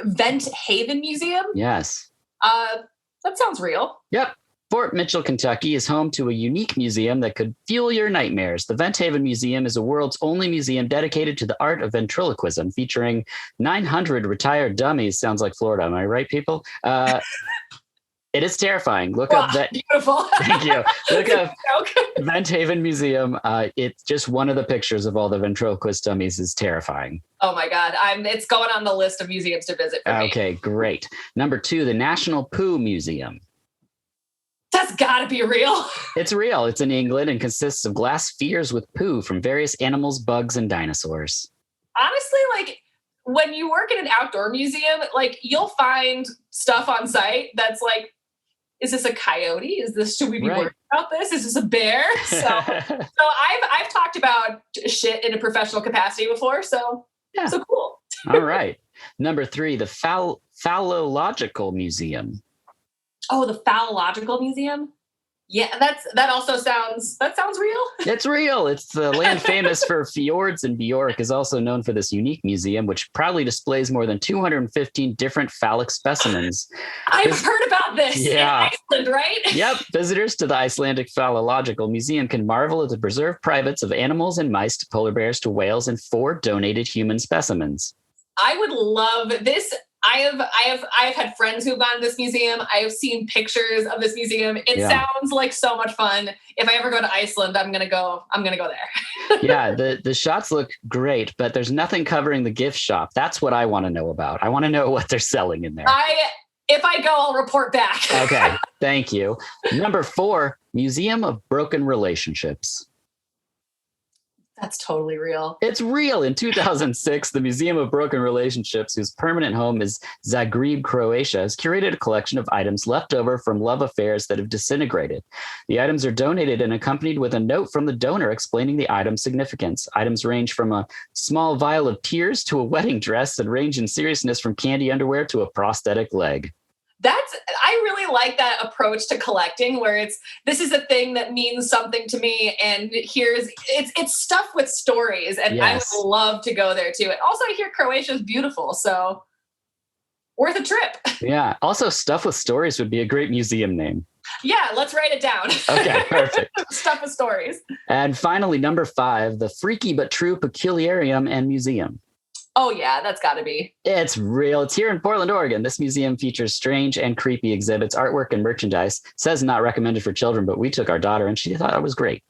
Vent Haven Museum? Yes. That sounds real. Yep. Fort Mitchell, Kentucky is home to a unique museum that could fuel your nightmares. The Vent Haven Museum is the world's only museum dedicated to the art of ventriloquism, featuring 900 retired dummies. Sounds like Florida. Am I right, people? It is terrifying. Look up that. Beautiful. Thank you. Look up Vent Haven Museum. It's just one of the pictures of all the ventriloquist dummies is terrifying. Oh my God. It's going on the list of museums to visit for me. Okay, great. Number 2, the National Poo Museum. That's gotta be real. It's real. It's in England and consists of glass spheres with poo from various animals, bugs, and dinosaurs. Honestly, like, when you work in an outdoor museum, like, you'll find stuff on site that's like, is this a coyote? Should we be worried about this? Is this a bear? So I've talked about shit in a professional capacity before. So cool. All right. Number 3, the Phallological Museum. Oh, the Phallological Museum? Yeah, that sounds real. It's real. It's the land famous for fjords, and Bjork is also known for this unique museum, which proudly displays more than 215 different phallic specimens. I've heard about this in Iceland, right? Yep. Visitors to the Icelandic Phallological Museum can marvel at the preserved privates of animals and mice to polar bears to whales and 4 donated human specimens. I would love this. I have had friends who've gone to this museum. I have seen pictures of this museum. It sounds like so much fun. If I ever go to Iceland, I'm gonna go there. Yeah, the shots look great, but there's nothing covering the gift shop. That's what I want to know about. I want to know what they're selling in there. If I go, I'll report back. Okay, thank you. Number 4, Museum of Broken Relationships. That's totally real. It's real. In 2006, the Museum of Broken Relationships, whose permanent home is Zagreb, Croatia, has curated a collection of items left over from love affairs that have disintegrated. The items are donated and accompanied with a note from the donor explaining the item's significance. Items range from a small vial of tears to a wedding dress and range in seriousness from candy underwear to a prosthetic leg. I really like that approach to collecting, where this is a thing that means something to me, and it's stuff with stories, and yes. I would love to go there too. And also, I hear Croatia is beautiful, so worth a trip. Yeah. Also, stuff with stories would be a great museum name. Yeah, let's write it down. Okay, perfect. Stuff with stories. And finally, number 5, the Freaky But True Peculiarium and Museum. Oh, yeah, that's got to be. It's real. It's here in Portland, Oregon. This museum features strange and creepy exhibits, artwork, and merchandise. It says not recommended for children, but we took our daughter and she thought it was great.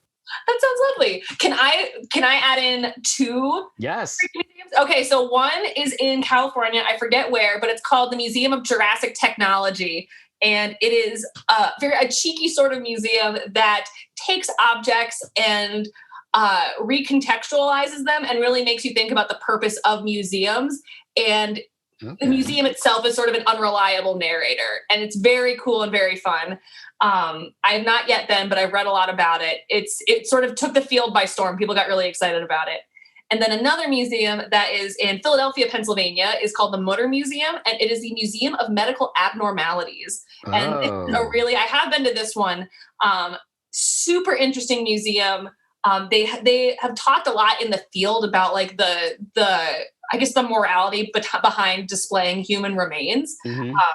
That sounds lovely. Can I add in 2? Yes. Museums? Okay, so one is in California. I forget where, but it's called the Museum of Jurassic Technology. And it is a cheeky sort of museum that takes objects and recontextualizes them and really makes you think about the purpose of museums. And The museum itself is sort of an unreliable narrator, and it's very cool and very fun. I have not yet been, but I've read a lot about it. It sort of took the field by storm. People got really excited about it. And then another museum that is in Philadelphia, Pennsylvania is called the Motor Museum, and it is the Museum of Medical Abnormalities. Oh. And it's I have been to this one. Super interesting museum. They have talked a lot in the field about like the morality behind displaying human remains,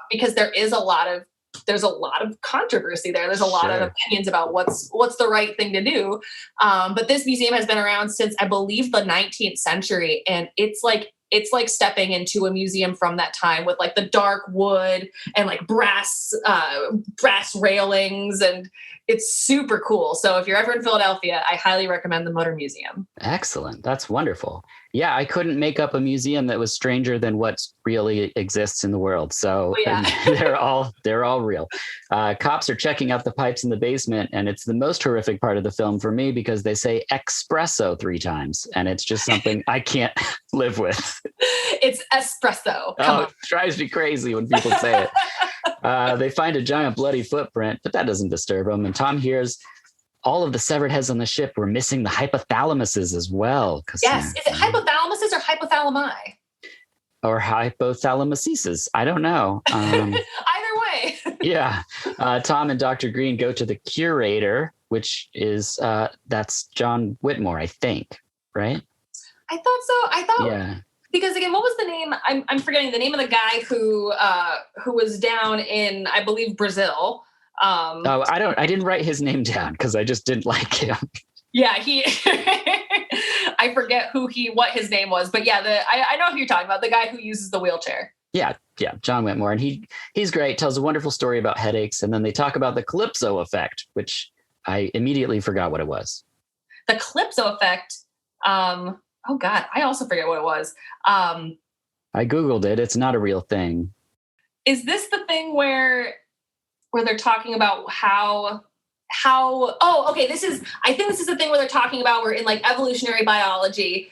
because there's a lot of controversy there. There's a lot of opinions about what's the right thing to do. But this museum has been around since, I believe, the 19th century. And it's like stepping into a museum from that time with like the dark wood and like brass railings. And it's super cool. So if you're ever in Philadelphia, I highly recommend the Motor Museum. Excellent. That's wonderful. Yeah, I couldn't make up a museum that was stranger than what really exists in the world. So they're all real. Cops are checking out the pipes in the basement, and it's the most horrific part of the film for me because they say espresso 3 times, and it's just something I can't live with. It's espresso. It drives me crazy when people say it. They find a giant bloody footprint, but that doesn't disturb them. And Tom hears all of the severed heads on the ship were missing the hypothalamuses as well. Yes. Is it hypothalamuses or hypothalami? Or hypothalamuses. I don't know. Either way. Yeah. Tom and Dr. Green go to the curator, which is, that's John Whitmore, I think, right? I thought so. Yeah. Because again, what was the name? I'm forgetting the name of the guy who was down in, I believe, Brazil. I didn't write his name down because I just didn't like him. Yeah, I forget what his name was, but yeah, I know who you're talking about, the guy who uses the wheelchair. Yeah, John Whitmore, and he's great. Tells a wonderful story about headaches, and then they talk about the calypso effect, which I immediately forgot what it was. The calypso effect. Oh God, I also forget what it was. I Googled it. It's not a real thing. Is this the thing where they're talking about how I think this is the thing where they're talking about where in like evolutionary biology,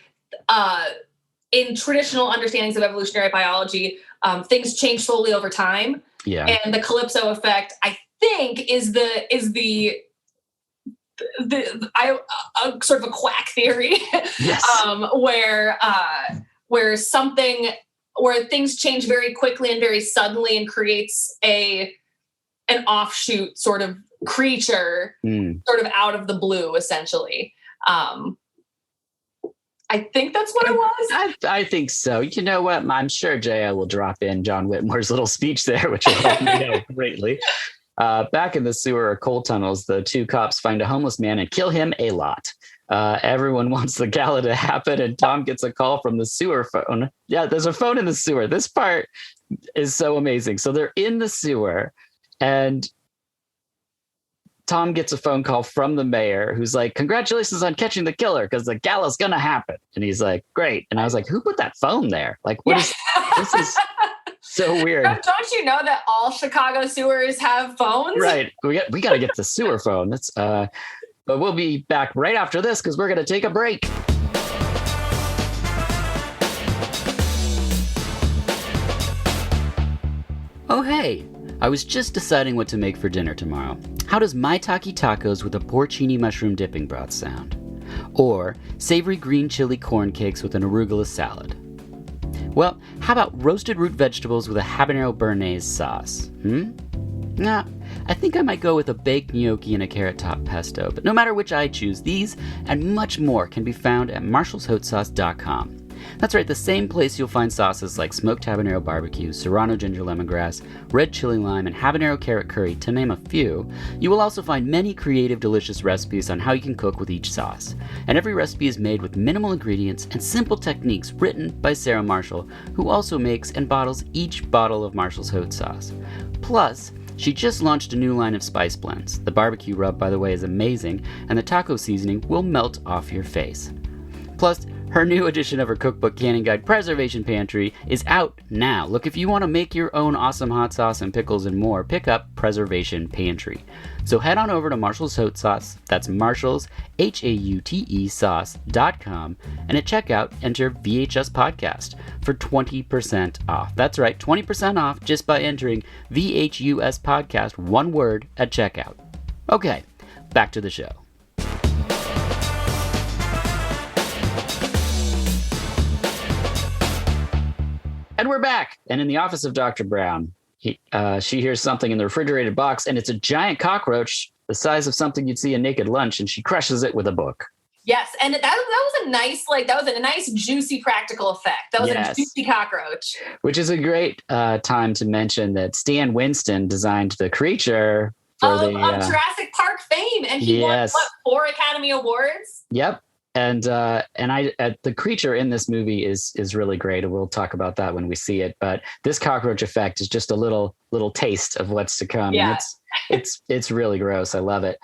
in traditional understandings of evolutionary biology, things change slowly over time. Yeah. And the calypso effect, I think, is the sort of a quack theory. Yes. where things change very quickly and very suddenly and creates an offshoot sort of creature sort of out of the blue, essentially. I think that's what it was. I think so. You know what? I'm sure J.I. will drop in John Whitmore's little speech there, which will help me out greatly. Back in the sewer or coal tunnels, the 2 cops find a homeless man and kill him a lot. Everyone wants the gala to happen, and Tom gets a call from the sewer phone. Yeah, there's a phone in the sewer. This part is so amazing. So they're in the sewer, and Tom gets a phone call from the mayor who's like, congratulations on catching the killer because the gala's going to happen. And he's like, great. And I was like, who put that phone there? Like, this is so weird. Don't you know that all Chicago sewers have phones? Right. We got to get the sewer phone. That's but we'll be back right after this because we're going to take a break. Oh, hey. I was just deciding what to make for dinner tomorrow. How does maitake tacos with a porcini mushroom dipping broth sound? Or savory green chili corn cakes with an arugula salad? Well, how about roasted root vegetables with a habanero béarnaise sauce? Nah, I think I might go with a baked gnocchi and a carrot top pesto, but no matter which I choose, these and much more can be found at marshallshotsauce.com. That's right, the same place you'll find sauces like smoked habanero barbecue, serrano ginger lemongrass, red chili lime, and habanero carrot curry, to name a few. You will also find many creative, delicious recipes on how you can cook with each sauce. And every recipe is made with minimal ingredients and simple techniques written by Sarah Marshall, who also makes and bottles each bottle of Marshall's Hot Sauce. Plus, she just launched a new line of spice blends. The barbecue rub, by the way, is amazing, and the taco seasoning will melt off your face. Plus, Her new edition of her cookbook, Canning Guide Preservation Pantry, is out now. Look, if you want to make your own awesome hot sauce and pickles and more, pick up Preservation Pantry. So head on over to Marshall's Hot Sauce, that's Marshall's, HAUTE sauce.com, and at checkout, enter VHS Podcast for 20% off. That's right, 20% off just by entering VHUS Podcast, one word, at checkout. Okay, back to the show. And we're back. And in the office of Dr. Brown, she hears something in the refrigerated box, and it's a giant cockroach the size of something you'd see in Naked Lunch, and she crushes it with a book. Yes, and that was a nice, juicy practical effect. That was a juicy cockroach. Which is a great time to mention that Stan Winston designed the creature for Jurassic Park fame, and he won 4 Academy Awards. Yep. And the creature in this movie is really great, and we'll talk about that when we see it. But this cockroach effect is just a little taste of what's to come. Yeah. It's really gross. I love it.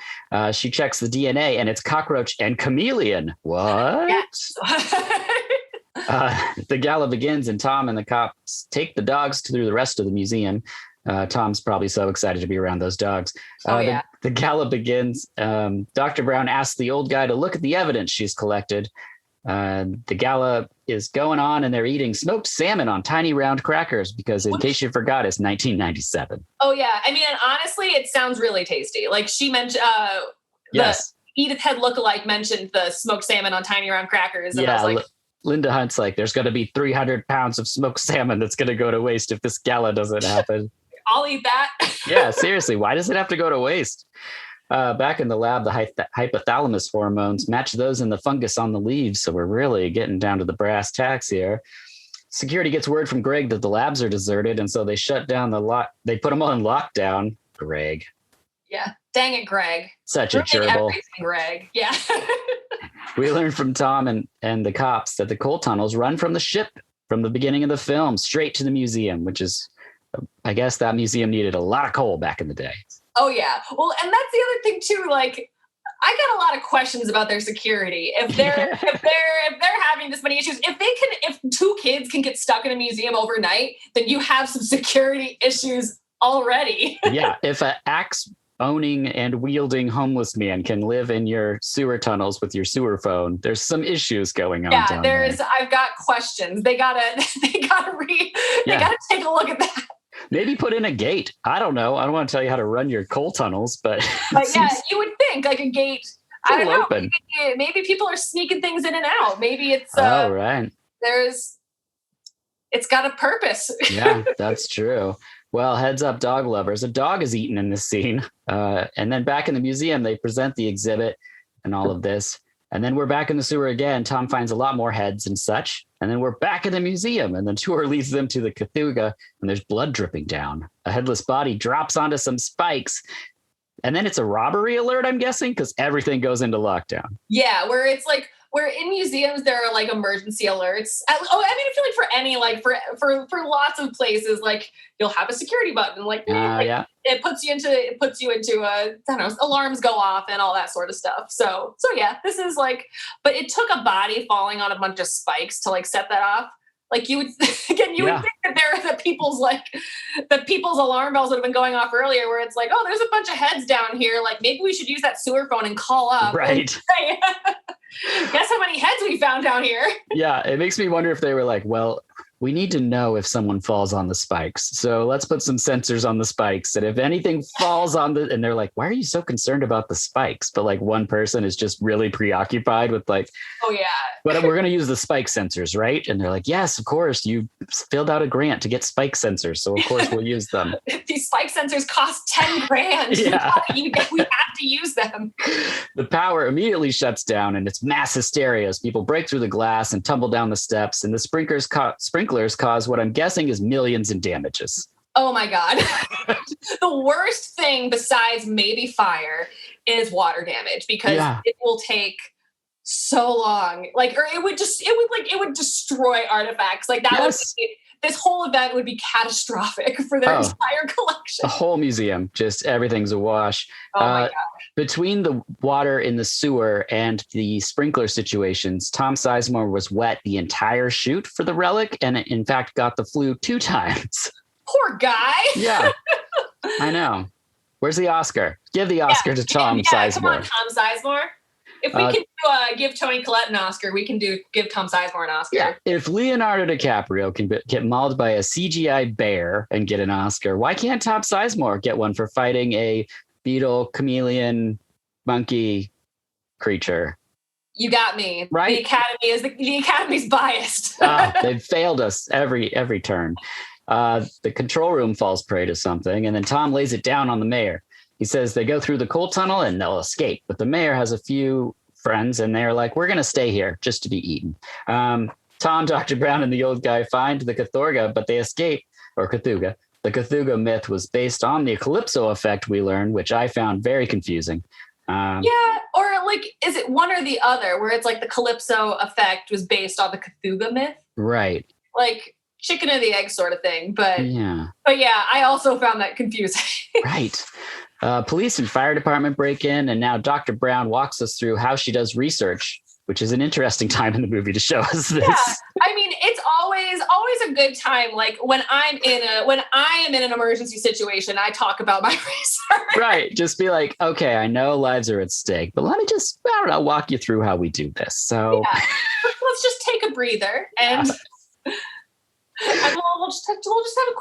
She checks the DNA, and it's cockroach and chameleon. What? Yes. The gala begins, and Tom and the cops take the dogs through the rest of the museum. Tom's probably so excited to be around those dogs. The gala begins. Dr. Brown asks the old guy to look at the evidence she's collected. The gala is going on, and they're eating smoked salmon on tiny round crackers because, in case you forgot, it's 1997. Oh, yeah. I mean, and honestly, it sounds really tasty. Like she mentioned, yes. Edith Head lookalike mentioned the smoked salmon on tiny round crackers. And I was like, Linda Hunt's like, there's going to be 300 pounds of smoked salmon that's going to go to waste if this gala doesn't happen. I'll eat that. Yeah, seriously. Why does it have to go to waste? Back in the lab, the hypothalamus hormones match those in the fungus on the leaves. So we're really getting down to the brass tacks here. Security gets word from Greg that the labs are deserted. And so they shut down they put them all in lockdown. Greg. Yeah. Dang it, Greg. Such a gerbil. Greg. Yeah. We learned from Tom and the cops that the coal tunnels run from the ship from the beginning of the film straight to the museum, which is, I guess that museum needed a lot of coal back in the day. Oh, yeah. Well, and that's the other thing, too. Like, I got a lot of questions about their security. If they're having this many issues, if 2 kids can get stuck in a museum overnight, then you have some security issues already. Yeah. If an axe owning and wielding homeless man can live in your sewer tunnels with your sewer phone, there's some issues going on. Yeah, I've got questions. They gotta take a look at that. Maybe put in a gate. I don't know. I don't want to tell you how to run your coal tunnels, but yeah, you would think like a gate. I don't know. Open. Maybe people are sneaking things in and out. Maybe it's right. It's got a purpose. Yeah, that's true. Well, heads up, dog lovers. A dog is eaten in this scene. And then back in the museum, they present the exhibit and all of this. And then we're back in the sewer again. Tom finds a lot more heads and such. And then we're back in the museum. And the tour leads them to the Cthulhu, and there's blood dripping down. A headless body drops onto some spikes. And then it's a robbery alert, I'm guessing, because everything goes into lockdown. Yeah, where it's like, where in museums there are like emergency alerts. I feel like for any, like for lots of places, like you'll have a security button, yeah. It puts you into I don't know, alarms go off and all that sort of stuff. So yeah, this is like, but it took a body falling on a bunch of spikes to like set that off. Like you would think that people's alarm bells would have been going off earlier, where it's like, oh, there's a bunch of heads down here. Like maybe we should use that sewer phone and call up. Right. Say, guess how many heads we found down here? Yeah. It makes me wonder if they were like, well, we need to know if someone falls on the spikes. So let's put some sensors on the spikes. And if anything falls on and they're like, why are you so concerned about the spikes? But like one person is just really preoccupied with like, oh yeah, but we're going to use the spike sensors, right? And they're like, yes, of course, you filled out a grant to get spike sensors. So of course we'll use them. These spike sensors cost 10 grand. Yeah. We have to use them. The power immediately shuts down and it's mass hysteria as people break through the glass and tumble down the steps, and the sprinklers cause what I'm guessing is millions in damages. Oh my God. The worst thing besides maybe fire is water damage, because it will take so long. Like, or it would destroy artifacts. Like that this whole event would be catastrophic for their entire collection. The whole museum, just everything's a wash. Oh my God. between the water in the sewer and the sprinkler situations, Tom Sizemore was wet the entire shoot for the Relic, and in fact got the flu 2 times. Poor guy. Yeah, I know. Where's the Oscar? Give the Oscar to Tom Sizemore. Come on, Tom Sizemore. If we can give Toni Collette an Oscar, we can give Tom Sizemore an Oscar. Yeah. If Leonardo DiCaprio can get mauled by a CGI bear and get an Oscar, why can't Tom Sizemore get one for fighting a beetle, chameleon, monkey creature? You got me. Right? The Academy's biased. They've failed us every turn. The control room falls prey to something, and then Tom lays it down on the mayor. He says they go through the coal tunnel and they'll escape. But the mayor has a few friends and they're like, we're going to stay here just to be eaten. Tom, Dr. Brown, and the old guy find the Cthulhu, but they escape, or Cthulhu. The Cthulhu myth was based on the Calypso effect, we learned, which I found very confusing. Or like, is it one or the other, where it's like the Calypso effect was based on the Cthulhu myth? Right. Like chicken or the egg sort of thing. But yeah, I also found that confusing. Right. Police and fire department break in, and now Dr. Brown walks us through how she does research, which is an interesting time in the movie to show us this. Yeah, I mean, it's always a good time. Like when I am in an emergency situation, I talk about my research. Right. Just be like, okay, I know lives are at stake, but let me just, I don't know, walk you through how we do this. So let's just take a breather and we'll just have a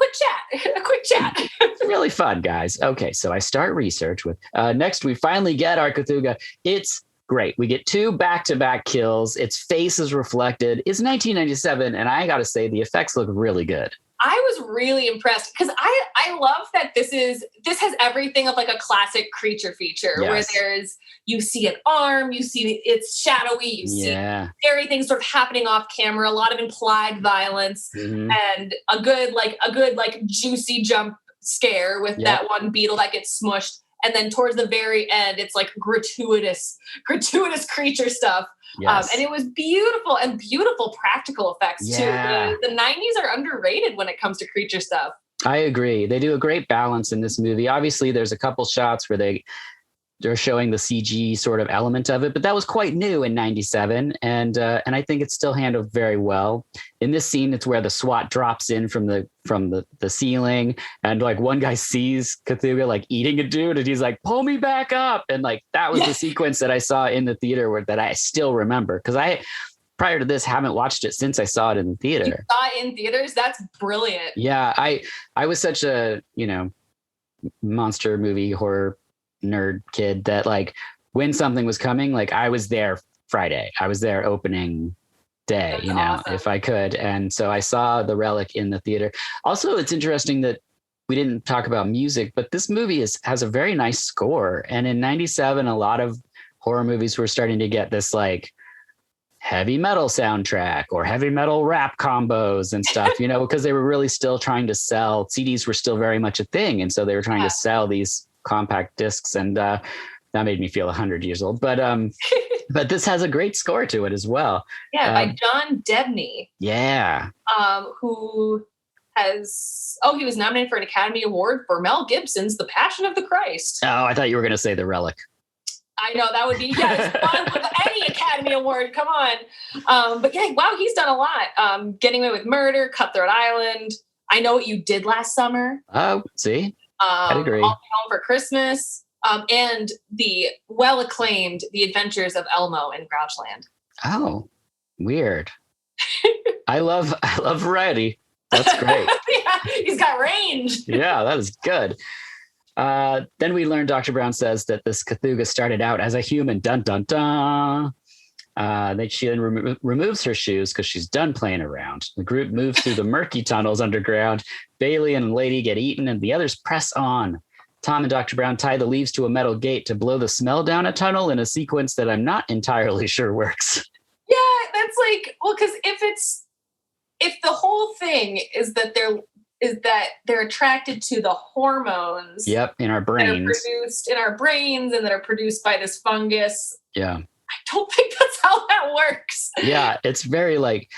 quick chat. It's really fun, guys. Okay, so I start research with next we finally get our Cthulhu. It's great. We get 2 back-to-back kills. Its face is reflected. It's 1997, and I gotta say the effects look really good. I was really impressed because I love that this has everything of like a classic creature feature, where you see an arm, you see it's shadowy, you see scary things sort of happening off camera, a lot of implied violence, and a good juicy jump scare with that one beetle that gets smushed. And then towards the very end, it's like gratuitous creature stuff. Yes. And it was beautiful practical effects too. The 90s are underrated when it comes to creature stuff. I agree. They do a great balance in this movie. Obviously, there's a couple shots where they're showing the CG sort of element of it, but that was quite new in 97. And I think it's still handled very well. In this scene, it's where the SWAT drops in from the ceiling, and like one guy sees Cthulhu like eating a dude, and he's like, pull me back up. And like, that was the sequence that I saw in the theater that I still remember. Cause I, prior to this, haven't watched it since I saw it in the theater. You saw it in theaters? That's brilliant. Yeah. I was such a, monster movie horror nerd kid that like when something was coming, like I was there Friday. I was there opening day, That's awesome. If I could. And so I saw The Relic in the theater. Also, it's interesting that we didn't talk about music, but this movie has a very nice score. And in 97, a lot of horror movies were starting to get this like heavy metal soundtrack or heavy metal rap combos and stuff, because they were really still trying to sell. CDs were still very much a thing. And so they were trying to sell these compact discs, and that made me feel 100 years old. But but this has a great score to it as well. Yeah, by John Debney. Yeah. Who he was nominated for an Academy Award for Mel Gibson's The Passion of the Christ. Oh, I thought you were going to say The Relic. I know that would be on with any Academy Award. Come on. But yeah, wow, he's done a lot. Getting Away with Murder, Cutthroat Island. I Know What You Did Last Summer. Oh, see, I agree. All Home for Christmas. And the well-acclaimed The Adventures of Elmo in Grouchland. Oh, weird. I love variety. That's great. Yeah, he's got range. Yeah, that is good. Then we learn Dr. Brown says that this Cthulhu started out as a human. Dun, dun, dun. That she then removes her shoes because she's done playing around. The group moves through the murky tunnels underground. Bailey and Lady get eaten, and the others press on. Tom and Dr. Brown tie the leaves to a metal gate to blow the smell down a tunnel in a sequence that I'm not entirely sure works. Yeah, that's like, well, because if the whole thing is that they're attracted to the hormones. Yep, in our brains. That are produced in our brains and that are produced by this fungus. Yeah. I don't think that's how that works. Yeah, it's very like,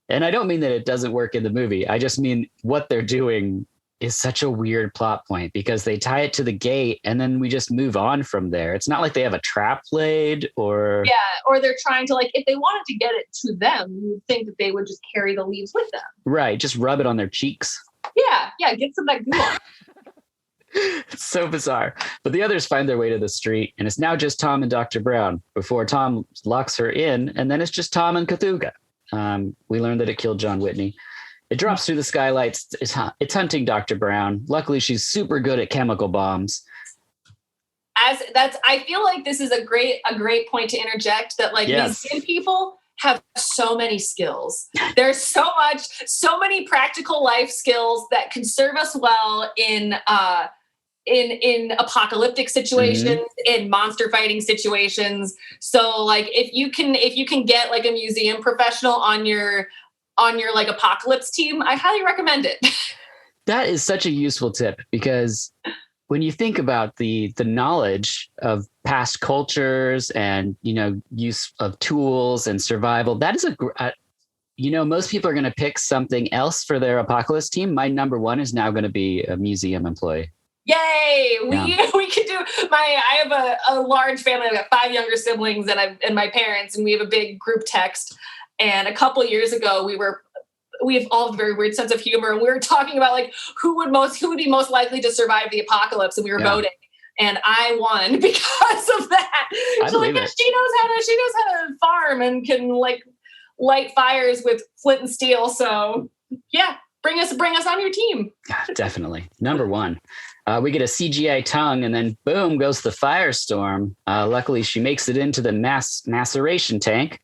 and I don't mean that it doesn't work in the movie. I just mean what they're doing is such a weird plot point because they tie it to the gate and then we just move on from there. It's not like they have a trap laid or... Yeah, or they're trying to, like, if they wanted to get it to them, you would think that they would just carry the leaves with them. Right, just rub it on their cheeks. Yeah, get some of that goo on. It's so bizarre. But the others find their way to the street, and it's now just Tom and Dr. Brown before Tom locks her in, and then it's just Tom and Cthulhu. We learned that it killed John Whitney. It drops through the skylights. It's hunting Dr. Brown. Luckily, she's super good at chemical bombs. I feel like this is a great point to interject that, like, museum people have so many skills. There's so many practical life skills that can serve us well in apocalyptic situations, in monster fighting situations. So, like, if you can get like a museum professional on your like apocalypse team, I highly recommend it. That is such a useful tip because when you think about the knowledge of past cultures and, you know, use of tools and survival, that is most people are going to pick something else for their apocalypse team. My number one is now going to be a museum employee. Yay! We can do I have a large family. I've got 5 younger siblings and my parents, and we have a big group text. And a couple years ago, we have all a very weird sense of humor, and we were talking about, like, who would be most likely to survive the apocalypse, and we were voting, and I won because of that. So, like, she knows how to farm and can, like, light fires with flint and steel. So yeah, bring us on your team. Definitely. Number one. We get a CGI tongue, and then boom goes the firestorm. Luckily, she makes it into the maceration tank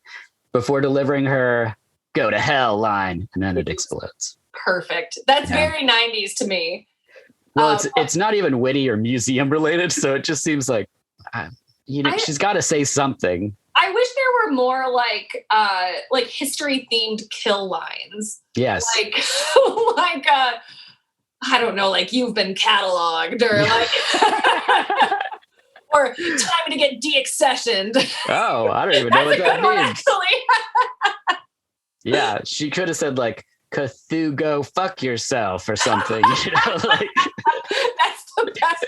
before delivering her "go to hell" line, and then it explodes. Perfect. That's very 90s to me. Well, it's not even witty or museum related, so it just seems like, she's got to say something. I wish there were more like history themed kill lines. Yes. Like I don't know, like, you've been cataloged, or like, or time to get deaccessioned. Oh, I don't even know what that means. Actually. Yeah, she could have said, like, Cthulhu, go fuck yourself or something. Like. That's the best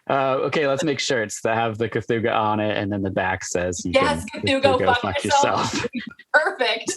one. Okay, let's make sure it's to have the Cthulhu on it, and then the back says, Cthulhu, go fuck yourself. Perfect.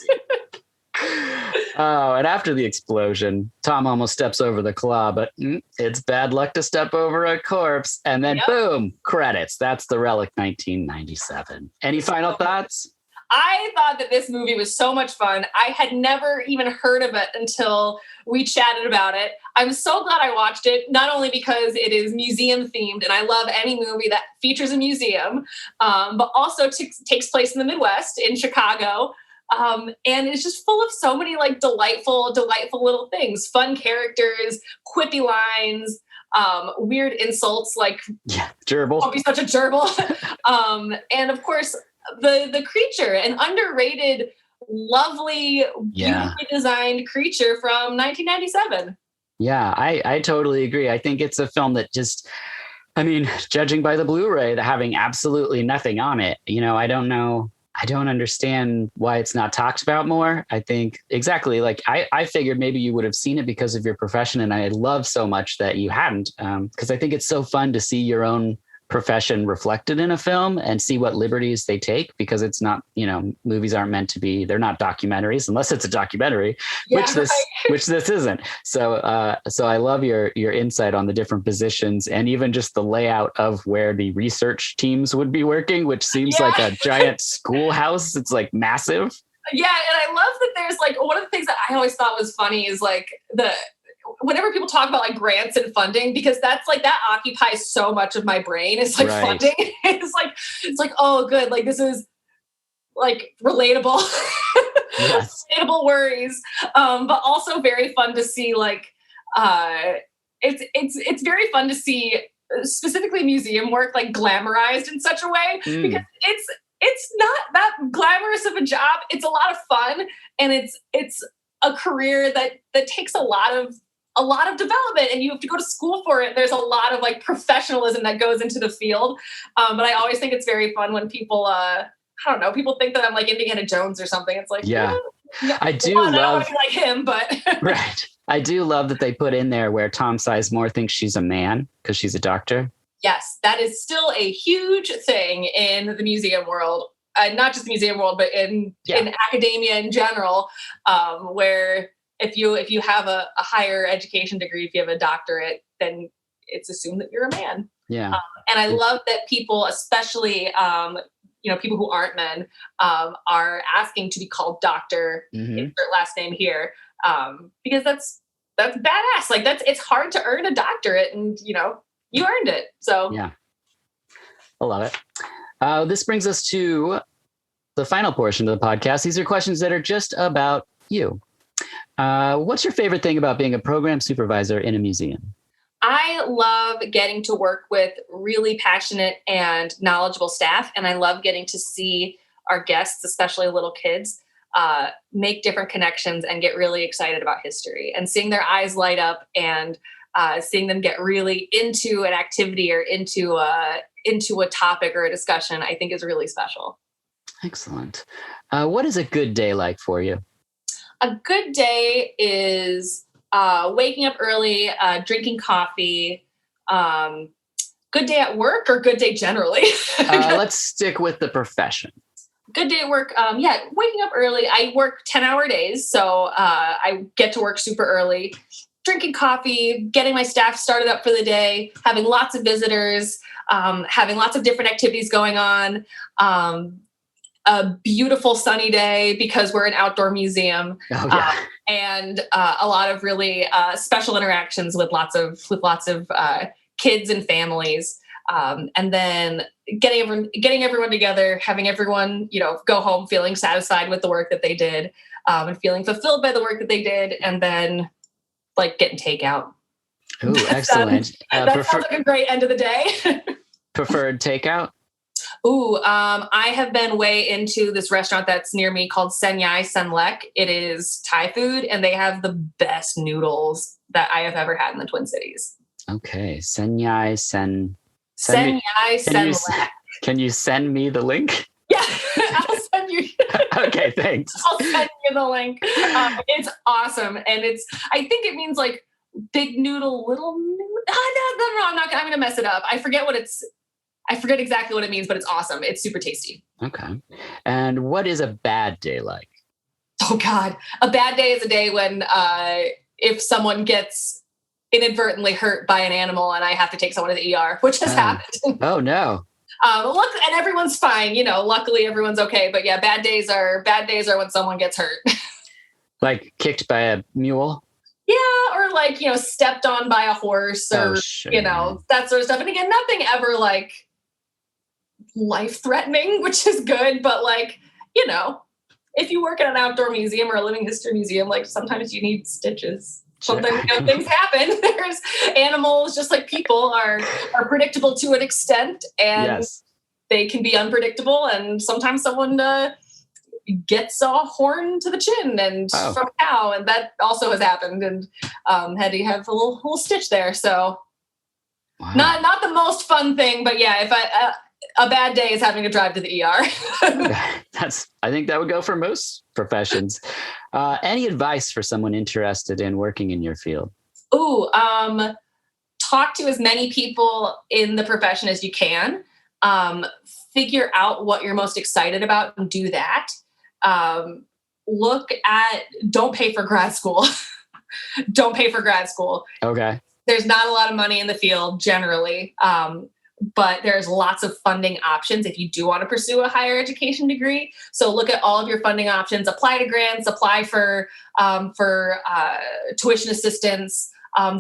Oh, and after the explosion, Tom almost steps over the claw, but it's bad luck to step over a corpse. And then boom, credits. That's the Relic 1997. Any final thoughts? I thought that this movie was so much fun. I had never even heard of it until we chatted about it. I'm so glad I watched it, not only because it is museum themed, and I love any movie that features a museum, but also takes place in the Midwest, in Chicago. And it's just full of so many, like, delightful little things, fun characters, quippy lines, weird insults like gerbil. Don't be such a gerbil. And of course, the creature, an underrated, lovely, beautifully designed creature from 1997. Yeah, I totally agree. I think it's a film that just, judging by the Blu-ray, having absolutely nothing on it, I don't know. I don't understand why it's not talked about more. I think exactly, like, I figured maybe you would have seen it because of your profession, and I love so much that you hadn't, because I think it's so fun to see your own profession reflected in a film and see what liberties they take, because it's not, movies aren't meant to be, they're not documentaries unless it's a documentary, which this isn't. So I love your insight on the different positions and even just the layout of where the research teams would be working, which seems like a giant schoolhouse. It's like massive. Yeah. And I love that there's, like, one of the things that I always thought was funny is, like, whenever people talk about, like, grants and funding, because that's, like, that occupies so much of my brain. It's like funding. It's like, oh, good. Like, this is, like, relatable, relatable worries. But also very fun to see, like, it's very fun to see specifically museum work, like, glamorized in such a way, because it's not that glamorous of a job. It's a lot of fun, and it's a career that takes a lot of development, and you have to go to school for it. There's a lot of, like, professionalism that goes into the field. But I always think it's very fun when people, people think that I'm like Indiana Jones or something. It's like, No, I do I don't love want to be like him, but right. I do love that they put in there where Tom Sizemore thinks she's a man because she's a doctor. yes, that is still a huge thing in the museum world. Not just the museum world, but in academia in general, where if you have a higher education degree, if you have a doctorate, then it's assumed that you're a man. Yeah. And I love that people, especially people who aren't men, are asking to be called doctor, insert last name here, because that's badass. Like it's hard to earn a doctorate, and you earned it. So yeah, I love it. This brings us to the final portion of the podcast. These are questions that are just about you. What's your favorite thing about being a program supervisor in a museum? I love getting to work with really passionate and knowledgeable staff, and I love getting to see our guests, especially little kids, make different connections and get really excited about history, and seeing their eyes light up and seeing them get really into an activity or into a topic or a discussion, I think is really special. Excellent. What is a good day like for you? A good day is waking up early, drinking coffee. Good day at work or good day generally? Let's stick with the profession. Good day at work. Waking up early. I work 10-hour days, so I get to work super early. Drinking coffee, getting my staff started up for the day, having lots of visitors, having lots of different activities going on. A beautiful sunny day because we're an outdoor museum, and a lot of really special interactions with lots of kids and families, and then getting everyone together, having everyone go home feeling satisfied with the work that they did, and feeling fulfilled by the work that they did, and then getting takeout. Ooh, excellent! That sounds like a great end of the day. Preferred takeout? Ooh, I have been way into this restaurant that's near me called Senlek. It is Thai food, and they have the best noodles that I have ever had in the Twin Cities. Okay, Senlek. Can you send me the link? Yeah, I'll send you. Okay, thanks. I'll send you the link. It's awesome, and I think it means big noodle, little noodle. No, I'm going to mess it up. I forget exactly what it means, but it's awesome. It's super tasty. Okay. And what is a bad day like? Oh God. A bad day is a day when if someone gets inadvertently hurt by an animal and I have to take someone to the ER, which has happened. Oh no. Look, and everyone's fine. Luckily everyone's okay. But yeah, bad days are when someone gets hurt. Like kicked by a mule? Yeah, or stepped on by a horse, or that sort of stuff. And again, nothing ever life-threatening, which is good. But if you work at an outdoor museum or a living history museum, sometimes you need stitches. Sometimes things happen. There's animals, just like people, are predictable to an extent, and they can be unpredictable. And sometimes someone gets a horn to the chin and from a cow, and that also has happened, and had to have a little stitch there. So not the most fun thing, but yeah, if a bad day is having to drive to the ER. I think that would go for most professions. Any advice for someone interested in working in your field? Ooh, talk to as many people in the profession as you can. Figure out what you're most excited about and do that. Don't pay for grad school. Don't pay for grad school. Okay. There's not a lot of money in the field generally. But there's lots of funding options if you do want to pursue a higher education degree. So look at all of your funding options, apply to grants, apply for tuition assistance.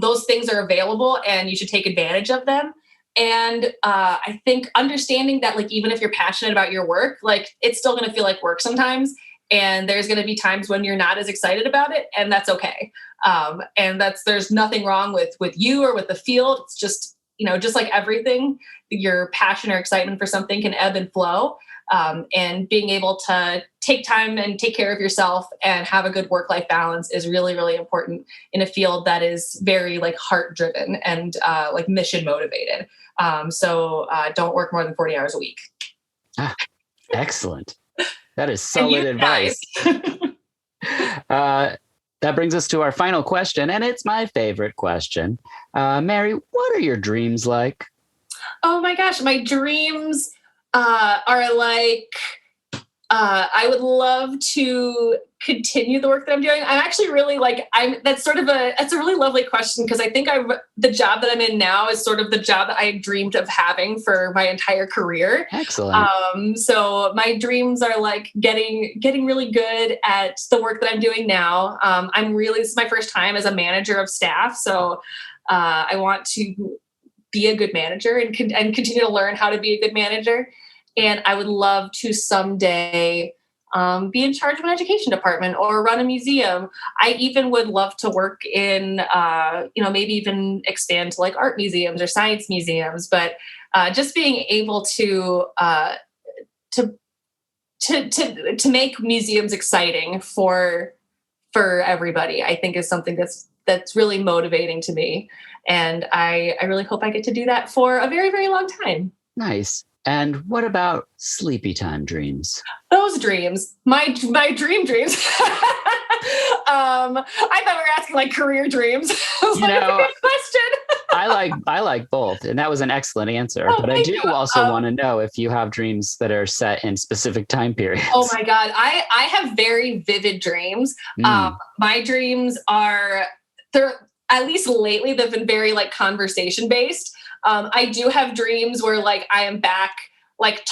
Those things are available and you should take advantage of them. And I think understanding that even if you're passionate about your work, it's still going to feel like work sometimes. And there's going to be times when you're not as excited about it, and that's okay. And there's nothing wrong with you or with the field. It's just, just like everything, your passion or excitement for something can ebb and flow. And being able to take time and take care of yourself and have a good work-life balance is really, really important in a field that is very heart-driven and mission motivated. So don't work more than 40 hours a week. Excellent. That is solid advice. That brings us to our final question, and it's my favorite question. Mary, what are your dreams like? Oh my gosh, my dreams are like, I would love to continue the work that I'm doing. I'm actually really like, that's a really lovely question, because I think the job that I'm in now is sort of the job that I dreamed of having for my entire career. Excellent. So my dreams are like getting really good at the work that I'm doing now. This is my first time as a manager of staff. So I want to be a good manager and continue to learn how to be a good manager. And I would love to someday be in charge of an education department or run a museum. I even would love to work in, maybe even expand to like art museums or science museums. But just being able to make museums exciting for everybody, I think is something that's really motivating to me. And I really hope I get to do that for a very, very long time. Nice. And what about sleepy time dreams? Those dreams, my dream dreams. I thought we were asking like career dreams. That's a good question. I like both, and that was an excellent answer. But I do also want to know if you have dreams that are set in specific time periods. Oh my God, I have very vivid dreams. My dreams they're at least lately they've been very like conversation based. I do have dreams where like I am back, like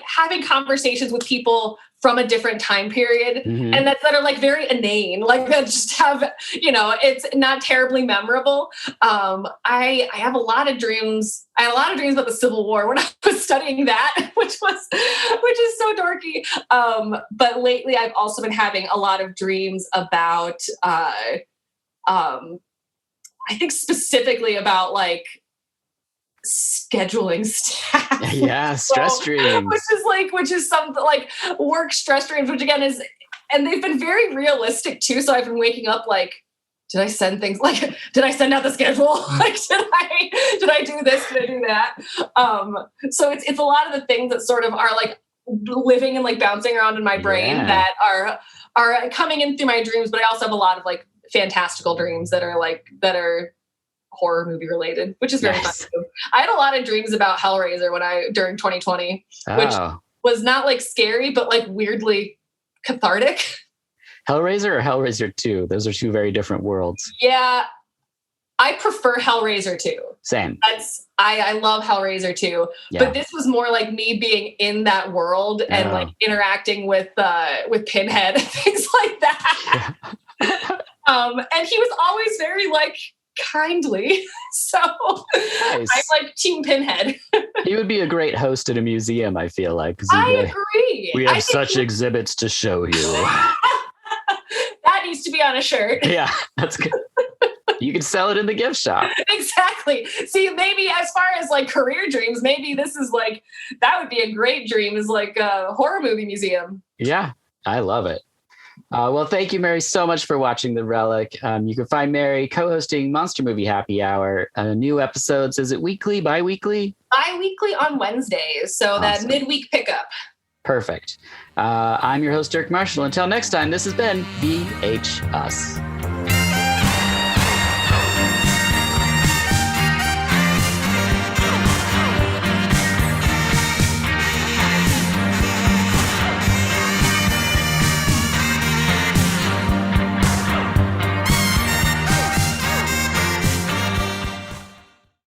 having conversations with people from a different time period, and that are like very inane, like that just have, it's not terribly memorable. I have a lot of dreams. I had a lot of dreams about the Civil War when I was studying that, which is so dorky. But lately I've also been having a lot of dreams about, I think specifically about like scheduling staff. Yeah, stress dreams. Which is something like work stress dreams, which again and they've been very realistic too. So I've been waking up like, did I send things like, did I send out the schedule? Like, did I do this? Did I do that? So it's a lot of the things that sort of are like living and like bouncing around in my brain that are coming in through my dreams. But I also have a lot of like fantastical dreams that are horror movie related, which is very fun too. I had a lot of dreams about Hellraiser during 2020, which was not like scary, but like weirdly cathartic. Hellraiser or Hellraiser 2? Those are two very different worlds. Yeah, I prefer Hellraiser 2. Same. I love Hellraiser 2, but this was more like me being in that world and like interacting with Pinhead and things like that. Yeah. And he was always very like kindly. So nice. I'm like Team Pinhead. He would be a great host at a museum, I feel like. I agree. We have such exhibits to show you. That needs to be on a shirt. Yeah, that's good. You can sell it in the gift shop. Exactly. See, maybe as far as like career dreams, maybe this is like, that would be a great dream, is like a horror movie museum. Yeah, I love it. Well, thank you, Mary, so much for watching The Relic. You can find Mary co-hosting Monster Movie Happy Hour. New episodes, is it weekly, bi-weekly? Bi-weekly on Wednesdays, so awesome. That midweek pickup. Perfect. I'm your host, Dirk Marshall. Until next time, this has been BH Us.